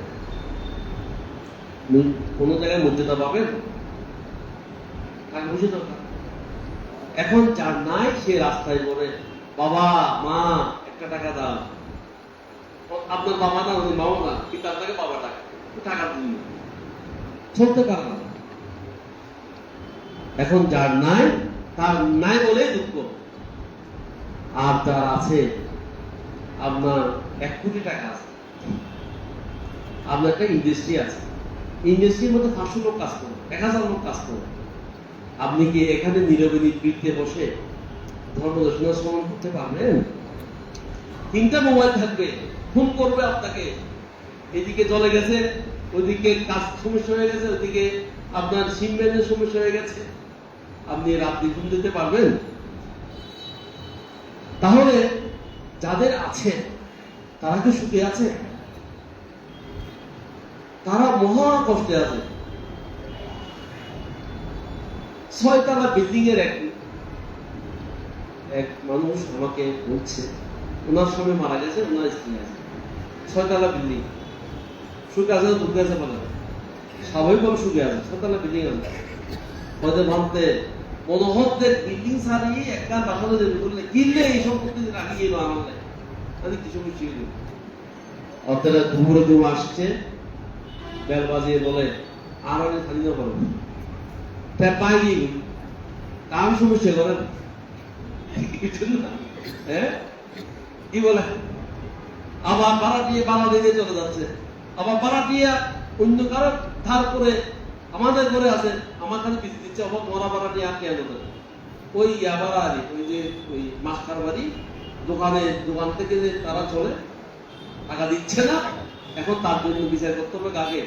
কোন জায়গায় মর্যাদা পাবেন? টাকা পয়সা দরকার। এখন যার নাই সে রাস্তায় বলে, বাবা মা একটা টাকা দাও। আপনার বাবা না, উনি বাবা না, কিন্তু আপনাকে বাবা টাকা দিন, চলতে পারে না। এখন যার নাই, তার নাই বলে দুঃখ। আর যার আছে, আপনার 1 কোটি টাকা আছে, আপনার একটা ইন্ডাস্ট্রি আছে, ইন্ডাস্ট্রির মধ্যে 500 লোক কাজ করে, 1000 লোক কাজ করে, আপনি কি এখানে নীরবে নিবৃত্তে বসে ধর্ম দর্শন শ্রবণ করতে পারবেন? 3টা মোবাইল থাকবে, ফোন করবে আপনাকে, এদিকে চলে গেছে, ওইদিকে কাজ সমস্যা হয়ে গেছে, ওইদিকে আপনার সিম ব্যান্ডের সমস্যা হয়ে গেছে, আপনি রাত্রি ঘুম দিতে পারবেন? তাহলে যাদের আছে তারা কি সুখে আছে? তারা মহা কষ্টে আছে। 6 তলা বিল্ডিং এর এক মানুষ আমাকে বলছে, ওনার স্বামী মারা গেছে, ওনার স্ত্রী আছে, 6 তলা বিল্ডিং। সুখে আছে না দুঃখে আছে বলে? স্বাভাবিকভাবে সুখে আছে, 6 তলা বিল্ডিং আছে। হয়তো ভাবতে মনোহরদের বিল্ডিং ছাড়িয়ে একটা বাসাতে দেবে বললে কিনলে এই সম্পত্তি রাখি গেল আমাকে, আমি কিছু মিশিয়ে দিল। অর্থাৎ দুপুরে ঘুম আসছে, বেল বাজিয়ে বলে আর অনেক স্বাধীন করো, তার পায়ে দিয়ে গেল, কাম সমস্যা করেন। হ্যাঁ কি বলে? আবার ভাড়া দিয়ে চলে যাচ্ছে, আবার ভাড়া দিয়ে অন্য কারো ধার করে আমাদের ঘরে আছে, আমার কাছে পিছিয়ে দিচ্ছে, আবার মরা ভাড়া দিয়ে আর কেন ওই ভাড়া আনি, ওই যে ওই মাস্টার বাড়ি দোকান থেকে যে তারা চলে টাকা দিচ্ছে না, এখন তার জন্য বিচার করতে হবে কাকে?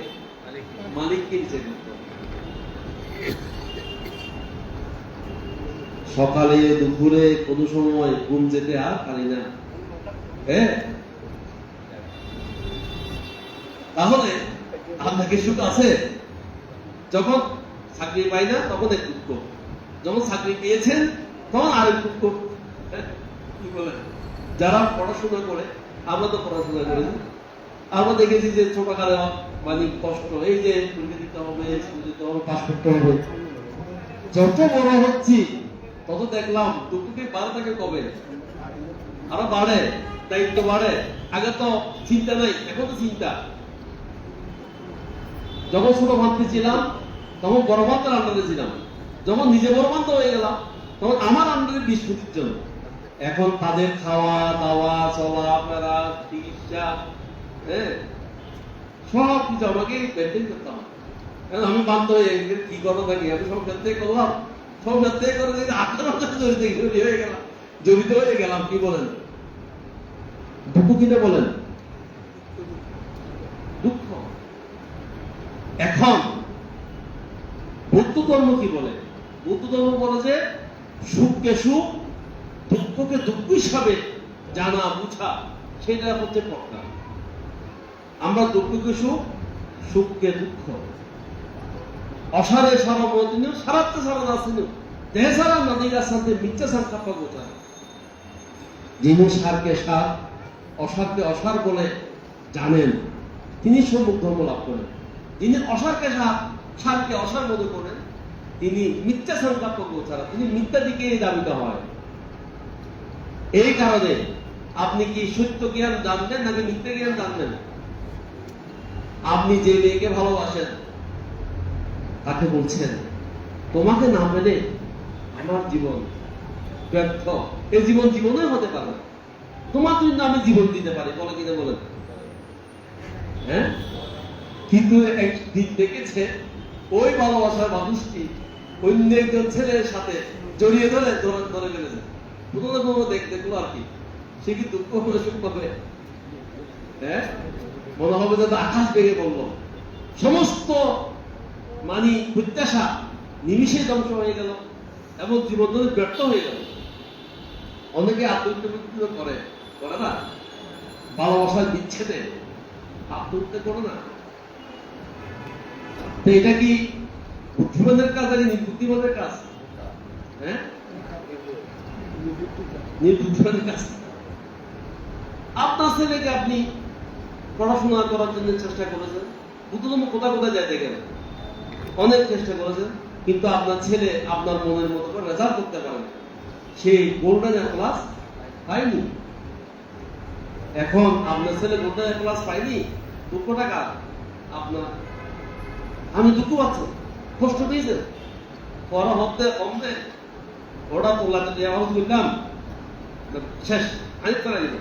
মালিককে বিচার করতে হবে। সকালে দুপুরে কোনো সময় ঘুম যেতে আর পারি না। হ্যাঁ, তাহলে আপনাকে সুখ আছে? যখন চাকরি পাই না তখন এক দুঃখ, যখন চাকরি পেয়েছেন তখন আরেক দুঃখ। কি বলে? যারা পড়াশোনা করে, আমরা তো পড়াশোনা করেছি, আমরা দেখেছি যে ছোটখাটো মানে কষ্ট, এই যে পরীক্ষা দিতে হবে, স্কুল দিতে হবে, পাস করতে হবে। যত বড় হচ্ছি তত দেখলাম দুঃখকে বাড়ে থাকে কবে? আরো বাড়ে, দায়িত্ব বাড়ে। আগে তো চিন্তা নাই, এখন তো চিন্তা। যখন ছোট ভাবতে ছিলাম তখন বড় ভাবতে আন্ডারে ছিলাম, যখন নিজে বড় ভাবতে হয়ে গেলাম তখন আমার আন্ডারে 20 ফুটির জন্য। এখন তাদের খাওয়া দাওয়া, চলাফেরা, চিকিৎসা, হ্যাঁ, সব কিছু আমাকে মেনটেন করতে হবে। আমি বাধ্য হয়ে কি করো থাকি, আমি সব ক্ষেত্রে করলাম, সব ক্ষেত্রে করে জড়িত হয়ে গেলাম। কি বলেন? দুঃখ কিনা বলেন? দুঃখ। এখন বৌদ্ধ ধর্ম কি বলে? বৌদ্ধ ধর্ম বলে যে সুখকে সুখ, দুঃখকে দুঃখ হিসাবে জানা বুঝা, সেটা হচ্ছে প্রজ্ঞা। আমরা দুঃখকে সুখ, সুখকে দুঃখ, অসারে সারা মদিন সারাতে সারা নাসিন দেহে সারা নদীর সাথে মিথ্যা সংখ্যা গোচা। যিনি সারকে সার, অসারকে অসার বলে জানেন, তিনি সম্মুখ ধর্ম লাভ করেন। যিনি অসারকে সার, সারকে অসার মনে করেন, তিনি মিথ্যা সংখ্যাপ্য গোচারা, তিনি মিথ্যা দিকে দাবিত হয়। এই কারণে আপনি কি সত্য জ্ঞান জানবেন নাকি মিথ্যা জ্ঞান জানবেন? আপনি যে মেয়েকে ভালোবাসেন তাকে বলছেন তোমাকে না পেলে আমার জীবন ব্যর্থ, এই জীবন জীবনে হতে পারে না, তোমার জন্য আমি জীবন দিতে পারি, বলে কিনা বলেন? হ্যাঁ, কিন্তু একদিন দেখেছে ওই ভালোবাসার মানুষটি অন্য একজন ছেলের সাথে জড়িয়ে ধরে ধরে ফেলেছে। কোনো কোনো দেখলো আর কি, সে কি দুঃখ হবে সুখ পাবে? হ্যাঁ, মনে হবে যে আকাশ ভেঙে পড়লো, সমস্ত মানে প্রত্যাশা নিমিষে ধ্বংস হয়ে গেল এবং জীবন ব্যর্থ হয়ে গেল। অনেকে আত্মহত্যা করে না? ভালোবাসার বিচ্ছেদে আত্মহত্যা করে না? তো এটা কি বুদ্ধিমানের কাজ নাকি নির্বুদ্ধিমানের কাজ? হ্যাঁ, নির্বুদ্ধিমানের কাজ। আপনার ছেলেকে আপনি পড়াশোনা করার জন্য চেষ্টা করেছেন, বুদ্ধতম কোথায় কোথায় যায় দেখেন, অনেক চেষ্টা করেছেন, কিন্তু আপনার ছেলে আপনার মনের মতো করে রেজাল্ট করতে পারে না, সেই গোল্ডেন ক্লাস পায়নি। এখন আপনার ছেলে গোল্ডেন ক্লাস পায়নি, দুঃখটা কার? আপনার। আমি দুঃখ পাচ্ছি, কষ্ট পেয়েছেন, পড়া হতে কমতে ওটা তোলাতে দিয়ে আওয়াজ করলাম, শেষ আরেক করা দিল।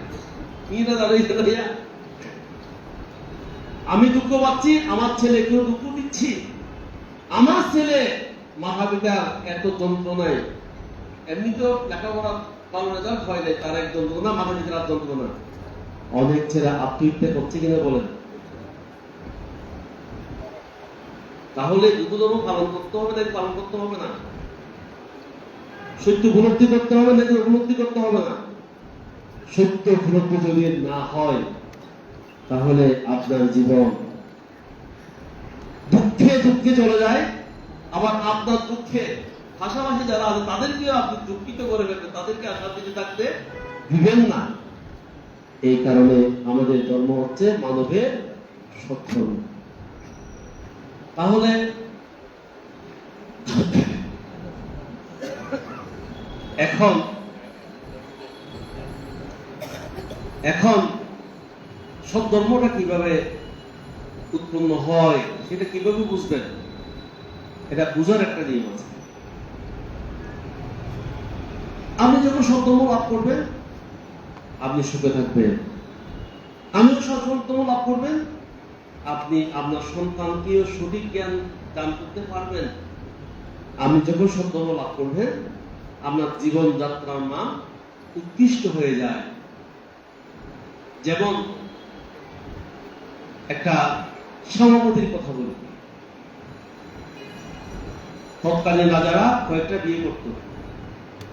আমি দুঃখ পাচ্ছি, আমার ছেলেকেও দুঃখ দিচ্ছি। আমার ছেলে মাথা পিতা এত যন্ত্রণায়, এমনি তো লেখাপড়া ভালো রেজাল্ট হয় নাই, তার এক যন্ত্রণা, মাথা পিতার যন্ত্রণা। অনেক ছেলে আত্মহত্যা করছে কিনা বলেন? তাহলে যুদ্ধ ধর্ম পালন করতে হবে নাকি পালন করতে হবে না? সত্য উপলব্ধি করতে হবে নাকি উপলব্ধি করতে হবে না? সত্য উপলব্ধি যদি না হয় তাহলে আপনার জীবন দুঃখে দুঃখে চলে যায়। আবার আপনার দুঃখে পাশাপাশি যারা আছে তাদেরকেও আপনি দুঃখিত করে ফেলবেন, তাদেরকে আশার দিকে থাকতে দিবেন না। এই কারণে আমাদের ধর্ম হচ্ছে মানবের সৎধর্ম। তাহলে এখন এখন সৎধর্মটা কিভাবে উৎপন্ন হয় সেটা কিভাবে বুঝবেন? এটা বুঝার একটা নিয়ম আছে। আপনি যখন সৎধর্ম লাভ করবেন আপনি সুখে থাকবেন, আমিও সৎধর্ম লাভ করবেন, আপনি আপনার সন্তানকেও সঠিক জ্ঞান দান করতে পারবেন। আপনি যখন সৎধর্ম লাভ করবেন আপনার জীবন যাত্রার মান উৎকৃষ্ট হয়ে যায়। যেমন একটা সমাপতির কথা বলি, তৎকালীন রাজারা কয়েকটা বিয়ে করত,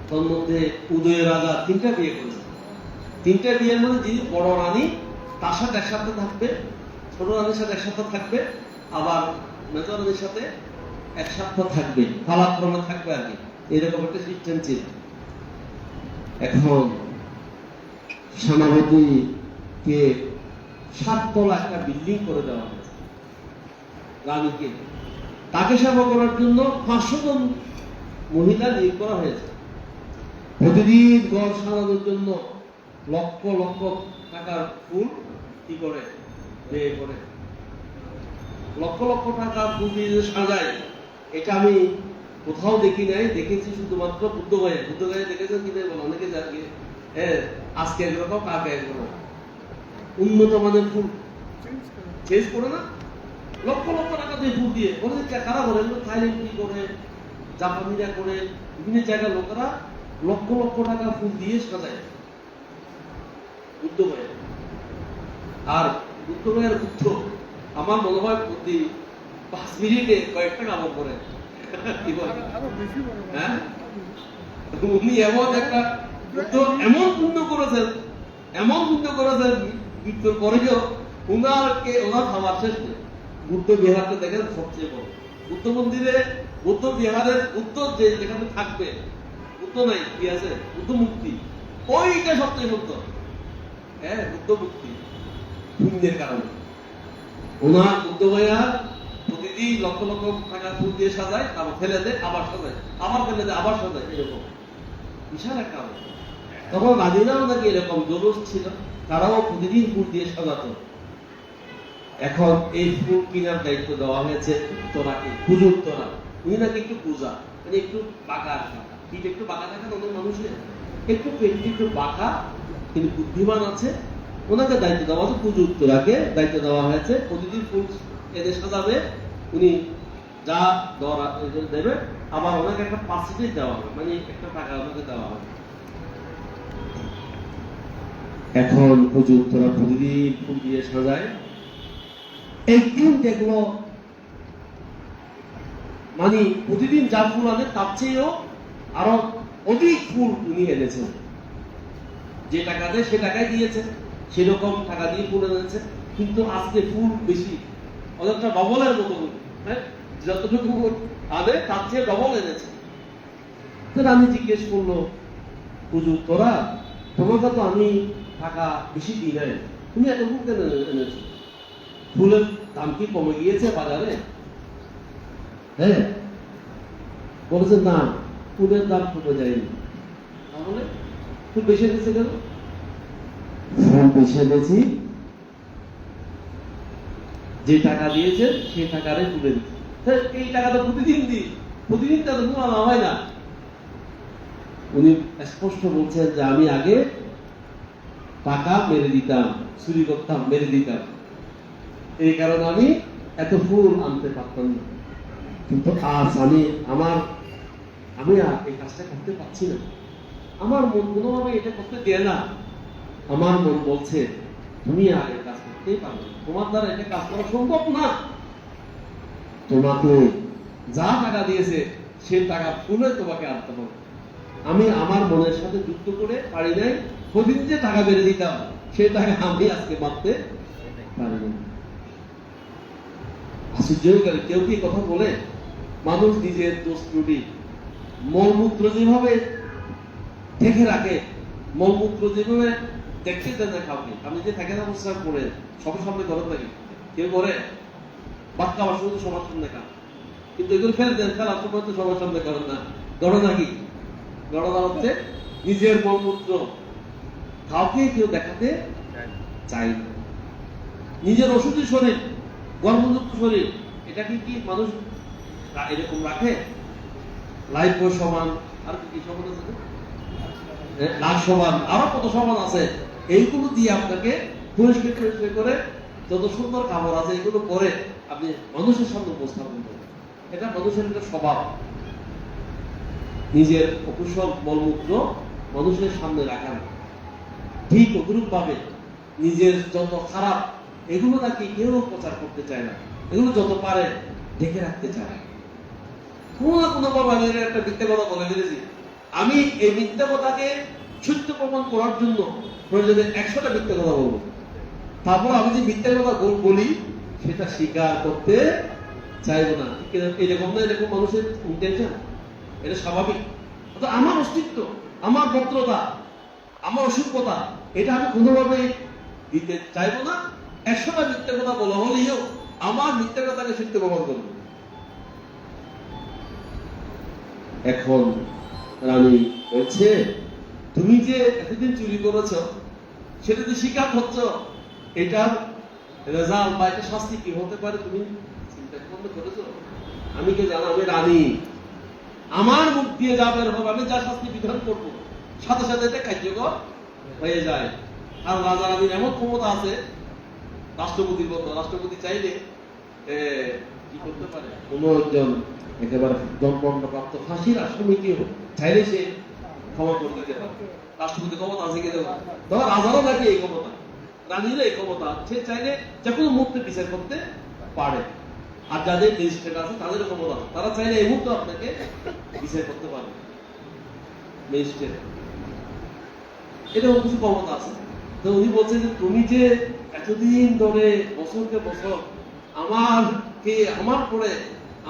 তার মধ্যে উদয় রাজা 3টা বিয়ে করেছে। 3টা বিয়ের মধ্যে যিনি বড় রানী তার সাথে একসাথে থাকবে, ছোট রানীর সাথে একসাথে থাকবে, আবার মেজর রানীর সাথে একসাথে থাকবে, পালাক্রমে থাকবে আর কি, এরকম একটা সিস্টেম ছিল। এখন সেনাপতিকে 7 তলা একটা বিল্ডিং করে দেওয়া হয়েছে রানীকে। তাকে সেবা করার জন্য 500 জন মহিলা নিয়োগ করা হয়েছে। প্রতিদিন ঘর সাজানোর জন্য লক্ষ লক্ষ টাকার ফুল কি করে ব্যয় করে, লক্ষ লক্ষ টাকার ফুল দিয়ে সাজায়। এটা আমি কোথাও দেখি নাই, দেখেছি শুধুমাত্র বুদ্ধগয়া। বুদ্ধগয়া দেখেছেন কিনা বলো, অনেকে যাকে আজকে একরকম কাকে একরকম, উন্নত মানের ফুল চেঞ্জ করে না, লক্ষ লক্ষ টাকা দিয়ে ফুল দিয়ে বলে কারা করে, থাইল্যান্ড কি করে, জাপানিরা করে, বিভিন্ন জায়গার লোকেরা লক্ষ লক্ষ টাকা ফুল দিয়ে সাজায় বুদ্ধগয়া। আর বুদ্ধগয়ার বুদ্ধ আমার মনে হয় প্রতি 5 মিনিটে কয়েকটা কামড় করে। হ্যাঁ, উনি এমন একটা বুদ্ধ এমন পুণ্য করেছেন, এমন পুণ্য করেছেন, মৃত্যুর পরেও ওনার খাবার শেষ নেই। বুদ্ধ বিহারটা দেখেন সবচেয়ে বড়। বুদ্ধ মন্দিরে বুদ্ধ বিহারের উত্তর যে যেখানে থাকবে বুদ্ধ নাই, কি আছে বুদ্ধ মূর্তি, ওইটা সবচেয়ে সুন্দর। হ্যাঁ, বুদ্ধ মূর্তি পুণ্যের কারণে ওনার বুদ্ধ বিহার প্রতিদিন লক্ষ লক্ষ টাকা ফুল দিয়ে সাজায়, তারপর ফেলে দেয়, আবার সাজায়, আবার ফেলে দেয়, আবার সাজায়, এরকম বিশাল একটা অবস্থা। তখন রানীরাও নাকি এরকম জলুস ছিল, তারাও প্রতিদিন ফুল দিয়ে সাজাতো। এখন এই ফুল কেনার দায়িত্ব দেওয়া হয়েছে উত্তরাকে, পুজো উত্তরা। উনি নাকি একটু পূজা মানে একটু বাঁকা, পিঠ একটু বাঁকা থাকে না, অনেক মানুষের একটু পেটটি একটু বাঁকা, কিন্তু বুদ্ধিমান আছে। ওনাকে দায়িত্ব দেওয়া হয়েছে, পুজো উত্তরাকে দায়িত্ব দেওয়া হয়েছে, প্রতিদিন ফুল এদের সাজাবে, উনি যা দর দেবে, আবার ওনাকে একটা পার্সেন্টেজ দেওয়া হবে, মানে একটা টাকা ওনাকে দেওয়া হবে। এখন পুজো উত্তরা প্রতিদিন ফুল দিয়ে সাজায়। একদিন দেখলো মানে প্রতিদিন যা ফুল আনে তার চেয়েও আরো অধিক ফুল উনি এনেছেন। যে টাকা দেয় সে টাকায় দিয়েছে, সেরকম টাকা দিয়ে ফুল এনেছে, কিন্তু আজকে ফুল বেশি, অনেকটা ডবলের মতো। হ্যাঁ, যতটুকু আনে তার চেয়ে ডবল এনেছে। আমি জিজ্ঞেস করলো, পুজো তোরা তোমাকে তো আমি টাকা বেশি দিই নাই, তুমি এত ফুল কেন এনেছো? ফুলের দাম কি কমে গিয়েছে বাজারে? হ্যাঁ, বলছে না, ফুলের দাম কমে যায়নি। তাহলে ফুল বেশি এনেছে কেন? ফুল বেশি এনেছি, যে টাকা দিয়েছে সেই টাকারে তুলে দিচ্ছে। এই টাকাটা প্রতিদিন দিই, প্রতিদিন টাকা তুলা হয় না। উনি স্পষ্ট বলছেন যে আমি আগে টাকা মেরে দিতাম, চুরি করতাম, মেরে দিতাম, এই কারণে আমি এত ফুল আনতে পারতাম না, কিন্তু আজ আমি আর এই কাজটা করতে পারছি না। আমার মন কোনোভাবে এটা করতে দেয় না। আমার মন বলছে তুমি আর এই কাজ করতেই পারবে, তোমার দ্বারা এটা কাজ করা সম্ভব না। তোমাকে যা টাকা দিয়েছে সে টাকা ফুলে তোমাকে আনতে হবে। আমি আমার মনের সাথে যুক্ত করে পারি নাই। প্রতিদিন যে টাকা বেড়ে দিতাম সেই টাকা আমি আজকে মারতে পারিনি। আশ্চর্য হয়ে গেল, কেউ কি কথা বলে? মানুষ নিজের দোষ ত্রুটি মলমূত্র যেভাবে ঢেকে রাখে, মলমূত্র যেভাবে দেখতে দেন না কাউকে। আমি যে থাকে না প্রস্রাব করে সবার সামনে করেন নাকি? কেউ করে? বাক্কা আমার শুধু সবার সামনে কাজ, কিন্তু এগুলো ফেলে দেন, ফেলার সময় তো সবার সামনে করেন না। ঘটনা কি? ঘটনা হচ্ছে নিজের মলমূত্র কাউকে কেউ দেখাতে চাই না। নিজের ওষুধের শরীর, গর্ভযুক্ত শরীর, এটাকে কি মানুষ এরকম রাখে? লাইফ বয় সমান, আর কি সমান আছে, লাখ সমান, আরো কত সমান আছে। এইগুলো দিয়ে আপনাকে পরিষ্কার করে যত সুন্দর খাবার আছে এগুলো করে আপনি মানুষের সামনে উপস্থাপন করবেন। এটা মানুষের একটা স্বভাব, নিজের অকুশল মলমূত্র মানুষের সামনে রাখা। ঠিক অনুরূপ ভাবে নিজের যত খারাপ এগুলো নাকি কেউ প্রচার করতে চায় না, এগুলো যত পারে ঢেকে রাখতে চায়। কোনো না কোনো ভাবে আমি একটা মিথ্যা কথা বলে ফেলেছি, আমি এই মিথ্যা কথাকে সত্য প্রমাণ করার জন্য প্রয়োজনে 100টা মিথ্যা কথা বলবো। তারপর আমি যে মিথ্যা কথা বলি সেটা স্বীকার করতে চাইবো না। এরকম না, এরকম মানুষের ইন্টেনশন, এটা স্বাভাবিক। আমার অস্তিত্ব, আমার ভদ্রতা, আমার অসুস্থতা, এটা আমি কোনোভাবে দিতে চাইবো না। 100টা মিথ্যা কথা বলা হলেও আমার মিথ্যা কথাকে সত্য প্রমাণ করবো। এখন রানী বলছে, তুমি যে এতদিন চুরি করেছ সেটা যে স্বীকার করছ, এটার রেজাল্ট বা এটা শাস্তি কি হতে পারে তুমি চিন্তা করেছ? আমি কে জানো? আমি রানী, আমার মুখ দিয়ে যা বের হবে, আমি যা শাস্তি বিধান করবো সাথে সাথে এটা কার্যকর হয়ে যায়। আর রাজা রানীর এমন ক্ষমতা আছে, রাষ্ট্রপতির মতো। রাষ্ট্রপতি চাইলে কি করতে পারে, কোন একজন একেবারে দণ্ডপ্রাপ্ত ফাঁসির আসামিকে চাইলে সে ক্ষমা করে দিতে পারে। রাষ্ট্রপতি ক্ষমতা আছে কিনা? ধর রাজারও নাকি এই ক্ষমতা, রানীরও এই ক্ষমতা, সে চাইলে যে কোনো মুহূর্তে বিচার করতে পারে। আর যাদের ম্যাজিস্ট্রেট আছে তাদেরও ক্ষমতা, তারা চাইলে এই মুহূর্তে আপনাকে বিচার করতে পারে। ম্যাজিস্ট্রেট এরকম কিছু ক্ষমতা আছে। তো উনি বলছেন যে তুমি যে এতদিন ধরে বছরকে বছর আমার পরে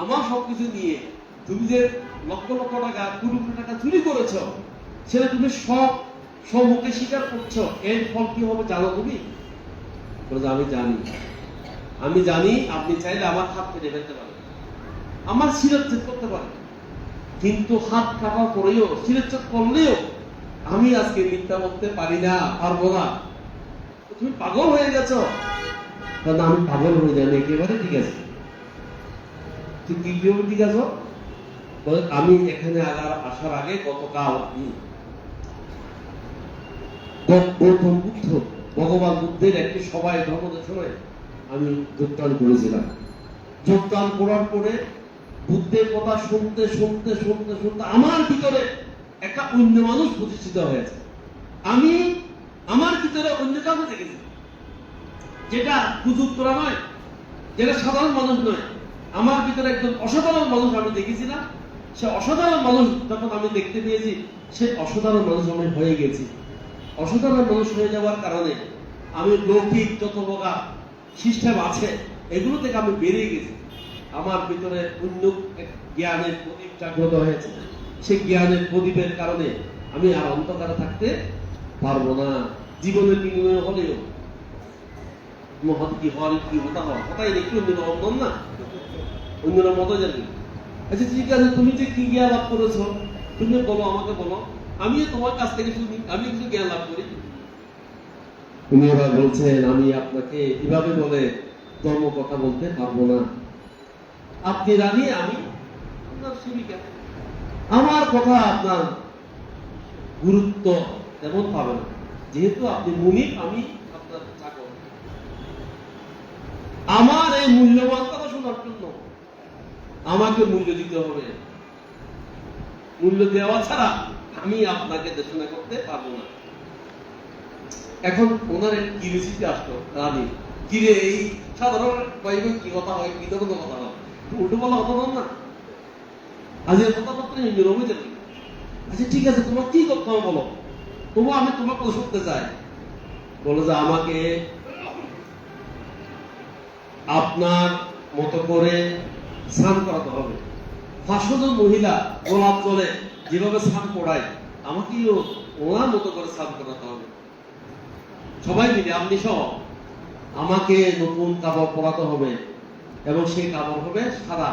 আমার সবকিছু নিয়ে তুমি যে লক্ষ লক্ষ টাকা, কোটি কোটি টাকা চুরি করেছ, সেটা তুমি সব সম্মুখে স্বীকার করছো, এর ফল কি হবে জানো তুমি? আমি জানি, আমি জানি। আপনি চাইলে আমার হাত কেটে ফেলতে পারেন, আমার শিরচ্ছেদ করতে পারেন, কিন্তু হাত কাটার পরেও, শিরচ্ছেদ করলেও আমি আজকে মিথ্যা বলতে পারি না, পারবো না। তুমি পাগল হয়ে গেছো? আমি পাগল হয়ে যাই একেবারে, ঠিক আছে। তুই কি ঠিক আছো? আমি এখানে আসার আগে গতকাল গৌতম বুদ্ধ, ভগবান বুদ্ধের একটি সভায়, ধর্মদেশনে আমি যোগদান করেছিলাম। যোগদান করার পরে বুদ্ধের কথা শুনতে শুনতে শুনতে শুনতে আমার ভিতরে একটা অন্য মানুষ প্রতিষ্ঠিত হয়েছে। আমি আমার ভিতরে অন্য কাউকে দেখেছি, যেটা কুযুক্তরা নয়, যেটা সাধারণ মানুষ নয়। আমার ভিতরে একজন অসাধারণ মানুষ আমি দেখেছিলাম। সে অসাধারণ মানুষ যখন আমি দেখতে পেয়েছি, সে অসাধারণ মানুষ আমি হয়ে গেছি। অসাধারণ মানুষ হয়ে যাওয়ার কারণে আমি লৌকিক যত প্রকার সিস্টেম আছে এগুলো থেকে আমি বেরিয়ে গেছি। আমার ভিতরে অন্য জ্ঞানের প্রদীপ জাগ্রত হয়েছে। সেই জ্ঞানের প্রদীপের কারণে আমি আর অন্ধকারে থাকতে পারবো না। জীবনের বিনিময় হলেও মহৎ কি হল কি হতা হল, কথাই দেখি অন্যরা অন্ধন না, অন্যরা মতো জানি। আচ্ছা ঠিক আছে, তুমি যে কি জ্ঞান লাভ করেছো তুমি বলো, আমাকে বলো, আমিও তোমার কাছ থেকে শুনি, আমি কিছু জ্ঞান লাভ করি। উনি এবার বলছেন, আমি আপনাকে এভাবে বলে ধর্ম কথা বলতে পারবো না। আপনি রানী, আমি আপনার সেবিকা, আমার কথা আপনার গুরুত্ব তেমন পাবে না, যেহেতু আপনি মুনির, আমি আপনার চাকর। আমার এই মূল্যবান কথা শোনার জন্য আমাকে মূল্য দিতে হবে। মূল্য দেওয়া ছাড়া আমি আপনাকে দেশনা করতে পারবো না। এখন ওনার কিউরিসিটি আসলো, রানী কিরে এই সাধারণ বাইবে কি কথা হয়, কি ধরনের কথা হয়, উল্টো বলা হতো না। আজ এর কথাবার্তা নিরমে যাবে। আচ্ছা ঠিক আছে, তোমার কি করতে হবে বলো, আমি তোমার কথা শুনতে চাই। বলে যে আমাকে আপনার মতো করে স্নান করাতে হবে। 500 জন মহিলা গোলাপ জলে যেভাবে স্নান করায়, আমাকেও ওনার মতো করে স্নান করাতে হবে। সবাই মিলে, আপনি সহ, আমাকে নতুন কাপড় পরাতে হবে এবং সেই কাপড় হবে সাদা,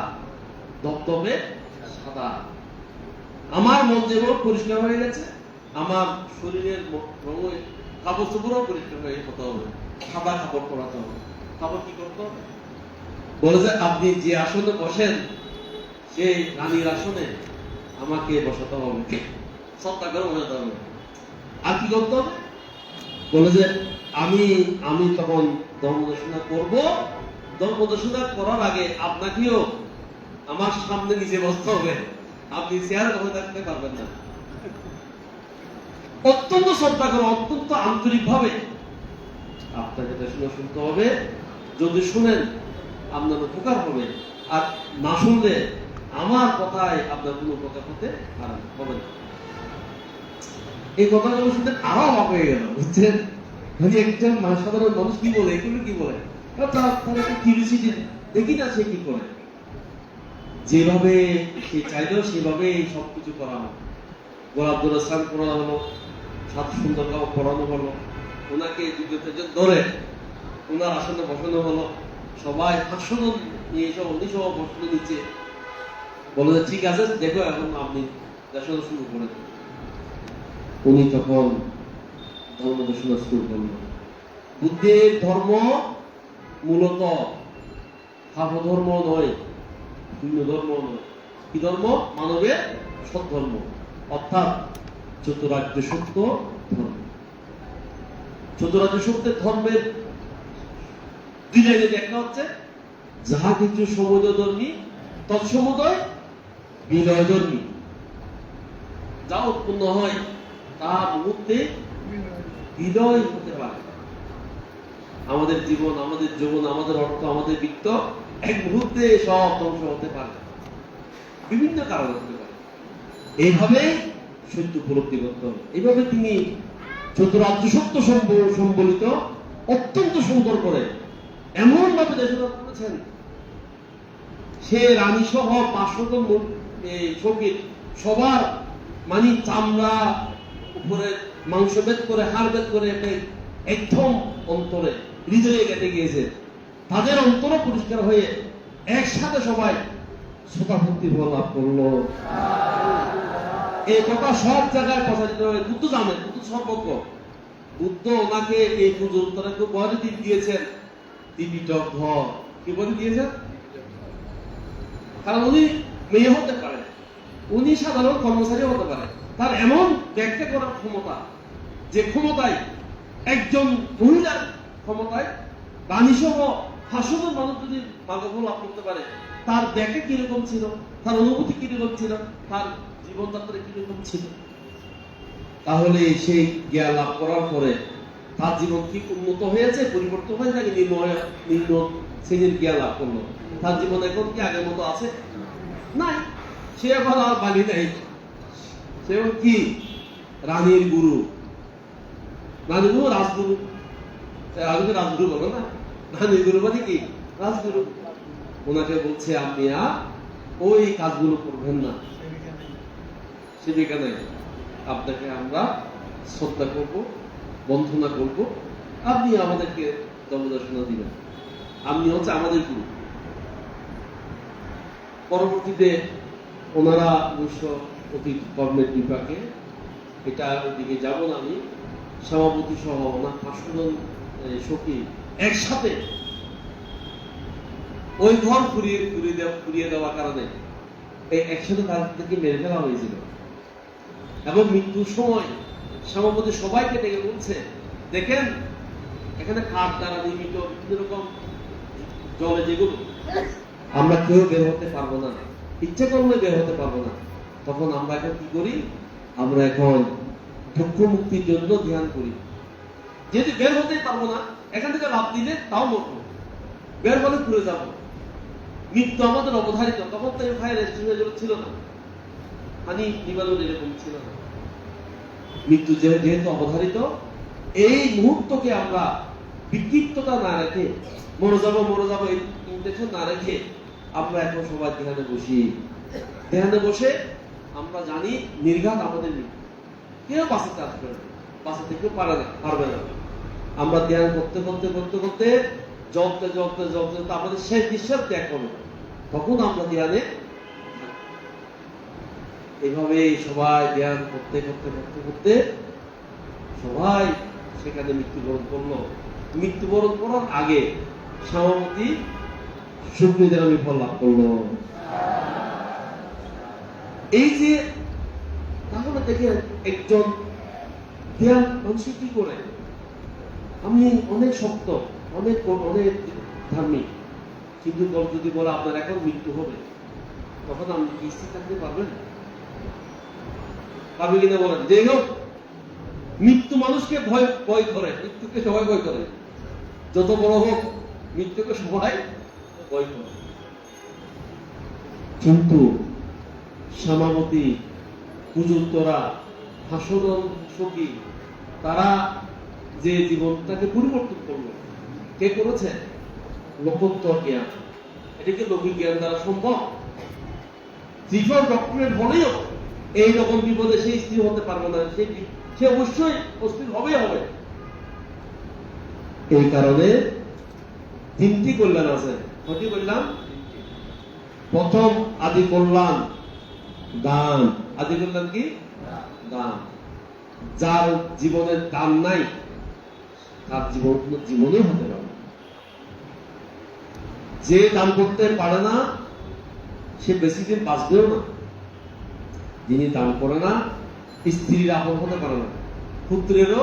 দপদপে সাদা। আমার মন যেমন পরিষ্কার হয়ে গেছে, আমার শরীরের কাপড় চোপড়ও পরিষ্কার হয়ে হতে হবে, সাদা কাপড় পরাতে হবে। কাপড় কি করতে হবে? বলে যে আপনি যে আসনে বসেন সেই রানীর আসনে আমাকে বসাতে হবে, সত্তা করে বসাতে হবে। আর কি করতে হবে? বলে যে আমি তখন ধর্মদেশনা করব, ধর্মদেশনা করার আগে আপনাকেও আমার সামনে নিচে বসতে হবে, আপনি চেয়ারে বসে থাকতে পারবেন না। অত্যন্ত শ্রদ্ধা করে, অত্যন্ত আন্তরিক ভাবে আপনাকে দেশনা শুনতে হবে। যদি শুনেন আপনার উপকার হবে, আর না শুনলে আমার কথায় আপনার কোনো উপকার হতে হবে না। এই কথাগুলো শুনতে আরো অবাক হয়ে গেল, বুঝছেন? মানে একজন সাধারণ মানুষ কি বলে, এগুলো কি বলে, তার একটা কিউরিওসিটি, দেখি না সে কি করে। যেভাবে সে চাইলো সেভাবে সবকিছু করা হলো। গোলাপ জলে স্নান করা হলো, সাত সুন্দর কাপড় পরানো হলো, ওনাকে ধরে ওনার আসনে বসানো হলো। সবাই 500 জন নিয়ে এসে উনি সহ বসলো নিচে। বলে যে ঠিক আছে, দেখো এখন আপনি দেশনা শুরু করে দেন। উনি তখন ধর্ম দেশনা শুরু করলেন। বুদ্ধের ধর্ম মূলত কাব্য ধর্ম নয়, ভিন্ন ধর্ম নয়। কি ধর্ম? মানবের সৎ ধর্ম, অর্থাৎ চতুরার্য সত্য ধর্ম। চতুরার্য সত্যের ধর্মের দুই লাইনে একটা হচ্ছে, যাহা কিছু সমুদয় ধর্মী তৎসমুদয় বিলয় ধর্মী। যা উৎপন্ন হয় তা মুহূর্তে বিলয় হতে পারে। আমাদের জীবন, আমাদের যৌবন, আমাদের অর্থ, আমাদের বৃত্ত এক মুহূর্তে সব ধ্বংস হতে পারে, বিভিন্ন কারণ হতে পারে। এইভাবে সত্য উপলব্ধি করতে হবে। এইভাবে তিনি চতুরার্য সত্য সম্বলিত অত্যন্ত সুন্দর করে এমন ভাবে দেশনা করেছেন, সে রানী সহ 500 জন শোকের সবার মানে চামড়া উপরে মাংস বেদ করে, হাড় বেদ করে একদম অন্তরে হৃদয়ে কেটে গিয়েছে। তাদের অন্তর পরিষ্কার হয়ে একসাথে সবাই শ্রোতাভক্তি লাভ করলো। এই কথা সব জায়গায় প্রচারিত হয়ে, বুদ্ধ জানেন, বুদ্ধ সর্বজ্ঞ। বুদ্ধ ওনাকে এই পুজোর উত্তরে খুব বড় দিন দিয়েছেন, ধর কি বলে দিয়েছেন? কারণ উনি মেয়ে হতে পারে, উনি সাধারণ কর্মচারী হতে পারে, তার এমন ব্যাখ্যা করার ক্ষমতা, যে ক্ষমতায় একজন মহিলার ক্ষমতায় রানী সহ 500 জন মানুষ যদি ভাগ্যফল লাভ করতে পারে, তার ব্যাখ্যা কিরকম ছিল, তার অনুভূতি কিরকম ছিল, তার জীবনযাত্রা কিরকম ছিল। তাহলে সেই জ্ঞান লাভ করার পরে তার জীবন কি উন্নত হয়েছে, পরিবর্তন হয়ে নাকি নিম্ন শ্রেণীর জ্ঞান লাভ করলো? তার জীবন এখন কি আগের মতো আছে? নাই, সে এখন আর বালি নাই, সে কি রানীর গুরু, রানীর গুরু, রাজগুরু। আগে রাজগুরু বলো না, রানীর গুরু মানে কি? রাজগুরু। ওনাকে বলছে আপনি ওই কাজগুলো করবেন না, সেবিকা নাই, আপনাকে আমরা শ্রদ্ধা করব, বন্ধনা করব, আপনি আমাদেরকে ধর্মদর্শনা দিবেন, আপনি হচ্ছে আমাদের গুরু। পরবর্তীতে ওনারা অবশ্য অতি কর্মের বিপাকে, এটা ওদিকে যাব না আমি, সভাপতি সহ ওনার 500 জন সখী একসাথে ওই ঘর ফুরিয়ে দেওয়ার কারণে একসাথে তাদেরকে মেরে ফেলা হয়েছিল। এবং মৃত্যুর সময় সভাপতি সবাইকে ডেকে বলছে, দেখেন এখানে কাঠ দ্বারা নির্মিত বিভিন্ন রকম জলে যেগুলো, আমরা কেউ বের হতে পারবো না, ইচ্ছা করলে বের হতে পারবো না। তখন আমরা এখন কি করি? আমরা এখন দুঃখ মুক্তির জন্য ধ্যান করি। যেহেতু বের হতেই পারবো না, এখান থেকে লাভ দিলে তাও মরবো, বের হলে ঘুরে যাবো, মৃত্যু আমাদের অবধারিত। তখন তো ফায়ার এক্সটিংগুইশার ছিল না, মানে নিবারণ এরকম ছিল না। মৃত্যু যেহেতু অবধারিত, এই মুহূর্তকে আমরা বিক্ষিপ্ততা না রেখে, মরে যাবো এই ইন্টেনশন না রেখে আমরা এখন সবাই ধ্যানে বসি। ধ্যানে বসে আমরা জানি নির্ঘাত আমাদের মৃত্যু, কেউ বাঁচাতে আসবে না, বাঁচাতে কেউ পারবে না। আমরা ধ্যান করতে জলতে আমাদের শেষ নিঃশ্বাস ত্যাগ হবে, তখন আমরা ধ্যানে এইভাবে সবাই ধ্যান করতে সবাই সেখানে মৃত্যুবরণ করলো। মৃত্যুবরণ করার আগে সভাপতি সুকৃতির আমি ফল লাভ করলো। এই যে তাহলে দেখেন একজন ধ্যান মানুষ কি করে, আমি অনেক শক্ত, অনেক ধার্মিক, কিন্তু যদি বলে আপনার এখন মৃত্যু হবে, তখন আপনি কি স্থির থাকতে পারবেন? পারবে কিনা বলেন? যে হোক, মৃত্যু মানুষকে ভয় করে, মৃত্যুকে সবাই ভয় করে, যত বড় হোক মৃত্যুকে সবাই ভয় করে। কিন্তু সমাপতি, পূজন্তরা, হাসদন সখী, তারা যে জীবনটাকে পরিবর্তন করলো, কে করেছে? লোকোত্তর জ্ঞান। এটাকে লৌকিক জ্ঞান দ্বারা সম্ভব? ত্রিফল ডক্টরেট হলেও এইরকম বিপদে সেই স্থির হতে পারবে না, সে অবশ্যই অস্থির হবে। এই কারণে তিনটি কল্যাণ আছে। কয়টি কল্যাণ? প্রথম আদি কল্যাণ দান। আদি কল্যাণ কি? দান। যার জীবনের দান নাই, তার জীবনে হতে পারে। যে দান করতে পারে না, সে বেশি দিন বাঁচবেও না। যিনি দান করে না, স্ত্রীর আপদ হতে পারে না, পুত্রেরও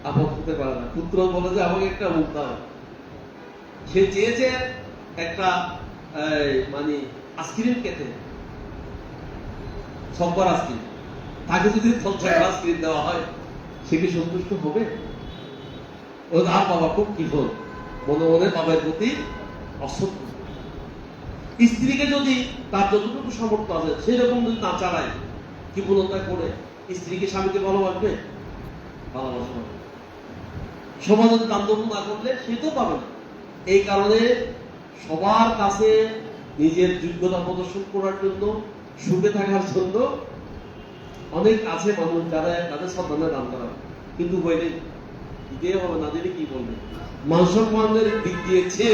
আপদ হতে পারে না। পুত্র বলে যে আমাকে একটা মুখ দাও, সে চেয়েছে একটা মানে আইসক্রিম খেতে, সব্বার আইসক্রিম, তাকে যদি আইসক্রিম দেওয়া হয়, সে কি সন্তুষ্ট হবে? ও আর বাবা খুব কিফল, মনে বাবার প্রতি অসত্য। স্ত্রীকে যদি তার যতটুকু সামর্থ্য আছে সেরকম যদি না চালায়, কৃপণতা করে, স্ত্রীকে স্বামীকে ভালোবাসবে? ভালোবাসবে না। সমাজ যদি দান্তব্য না করলে সে তো পাবে না। এই কারণে সবার কাছে নিজের যোগ্যতা প্রদর্শন করার জন্য, সুখে থাকার জন্য অনেক আছে মানুষ যারা তাদের সন্তানের দান করা, কিন্তু বইলে দিতে হবে না, দিলে কি বলবে? মান সম্মানের দিক দিয়েছে,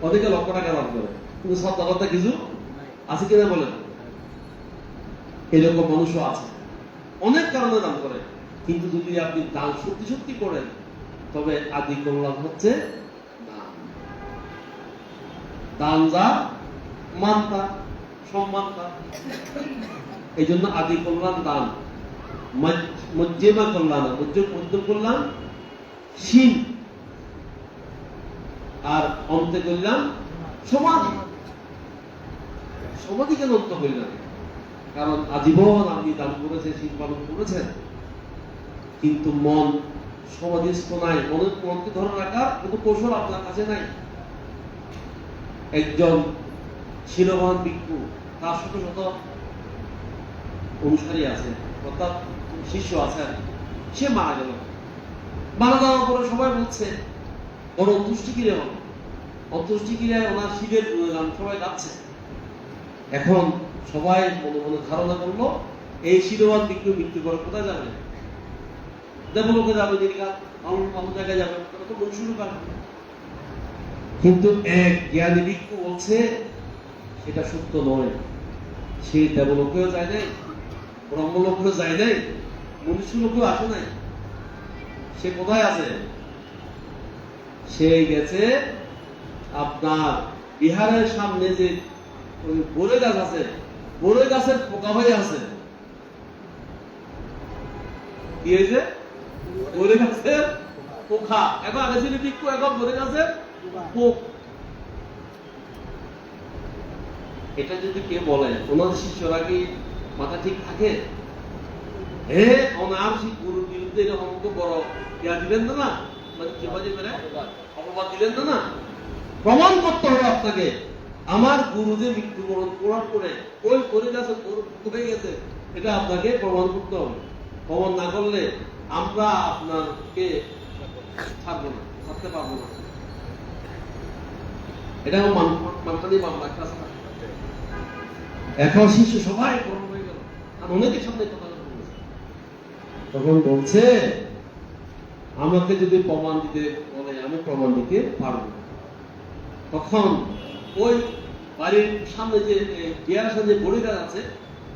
অনেকে লক্ষ টাকা দান করে, কিন্তু সন্তানতা কিছু আছে কিনা বলেন? এরকম মানুষও আছে, অনেক কারণে দান করে। কিন্তু যদি আপনি দান সত্যি করেন, তবে আদি কল্যাণ হচ্ছে দান। দান যা মানতা সম্মানতা, এই জন্য আদি কল্যাণ দান। মধ্যমা কল্যাণ, মধ্যম কল্যাণ শীল, আর অন্তে কল্যাণ সমাধি। সমাধি কেন অন্ত কল্যাণ? কারণ আজীবন আপনি দান করেছেন, শীল পালন করেছেন, কিন্তু মন সমাধিস্থ নাই, মনকে ধরে রাখার কোনো কৌশল আপনার কাছে নাই। একজন শিরোবান ভিক্ষু, তার শত অনুসারী আছে, অর্থাৎ শিষ্য আছে, সে মারা গেল। মারা যাওয়ার পরে সবাই বলছে ওর অন্ত্যেষ্টিক্রিয়া হল, অন্ত্যেষ্টিক্রিয়ায় ওনার শিবের গান সবাই গাচ্ছে। এখন সবাই মনে ধারণা করলো এই শিরোবান ভিক্ষু মৃত্যু করে কোথায় যাবে? দেবলোকে যাবে, অন্য জায়গায় যাবে, তো মনুষ্য কাজ। কিন্তু এক জ্ঞানী ভিক্ষু বলছে সেটা সত্য নয়। সে দেবলোকেও যায় নাই, ব্রহ্মলোকেও যায় নাই, মনুষ্য লোকেও আসে নাই। সে কোথায় আছে? সে গেছে আপনার বিহারের সামনে যে বরে গাছ আছে, বরে গাছের পোকা হয়ে আছে। কি হয়েছে? বরে গাছের পোকা। এখন আগে ছিল ভিক্ষু, এখন বরে গাছের পোক। এটা যদি কে বলে, ওনার শিষ্যরা কি মাথা ঠিক থাকে? ওনার গুরুর বিরুদ্ধে এরকম বড় ইয়া দিলেন না, মানে কি বাজে মেরে অপবাদ দিলেন না। প্রমাণ করতে হবে আপনাকে, আমার গুরু যে মৃত্যুবরণ করার পরে ওই করে গেছে, হয়ে গেছে, এটা আপনাকে প্রমাণ করতে হবে। প্রমাণ না করলে আমরা আপনাকে ছাড়বো না, ছাড়তে পারবো না। এটা মানখানি মামলা একটা আছে না? এখন শিশু সবাই গরম হয়ে গেল, আর অনেকের সামনে কথা বলেছে। তখন বলছে আমাকে যদি প্রমাণ দিতে বলে আমি প্রমাণ দিতে পারবো না। তখন ওই বাড়ির সামনে যে বিয়ার সামনে বড়ি গাছ আছে,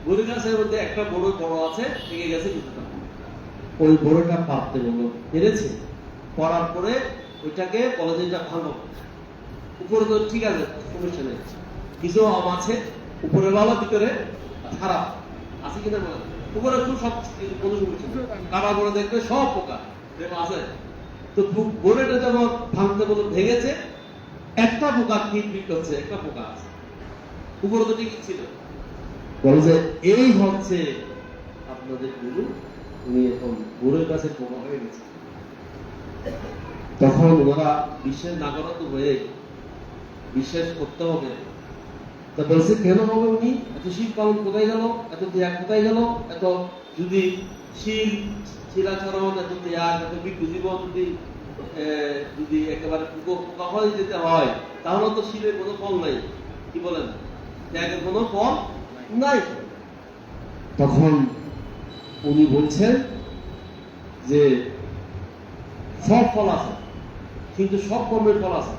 বড়ি গাছের মধ্যে একটা বড় বড় আছে, ভেঙে গেছে কিছুটা। ওই বড়টা পারতে বললো, পেরেছে। পড়ার পরে ওইটাকে বলে যে এটা ভালো, উপরে তো ঠিক আছে, সমস্যা নেই, কিছু আম আছে, উপরে ভালো ভিতরে খারাপ আছে কিনা বলে, উপরে খুব সব কোনো সমস্যা নেই, কাটা পরে দেখবে সব পোকা দেখো আছে। তো বোরেটা যখন ভাঙতে বলে ভেঙেছে, একটা পোকা কিট হচ্ছে, একটা পোকা আছে, উপরে তো ঠিক ছিল। বলে যে এই হচ্ছে আপনাদের গুরু, উনি এখন বোরের কাছে পোকা হয়ে গেছে। তখন ওনারা বিশ্বের নাগরিক হয়ে বিশ্বাস করতে হবে। তা বলছে কেন হবে উনি এত শীত পালন কোথায় গেল, এত ত্যাগ কোথায় গেল, এত যদি শীল শিলাচরণ, এত ত্যাগ, এত বিজ্ঞ জীবন যদি একেবারে পোকা হয়ে যেতে হয়, তাহলে তো শীলের কোনো ফল নাই। কি বলেন? ত্যাগের কোনো ফল নাই। তখন উনি বলছেন যে সব ফল আছে, কিন্তু সব কর্মের ফল আছে।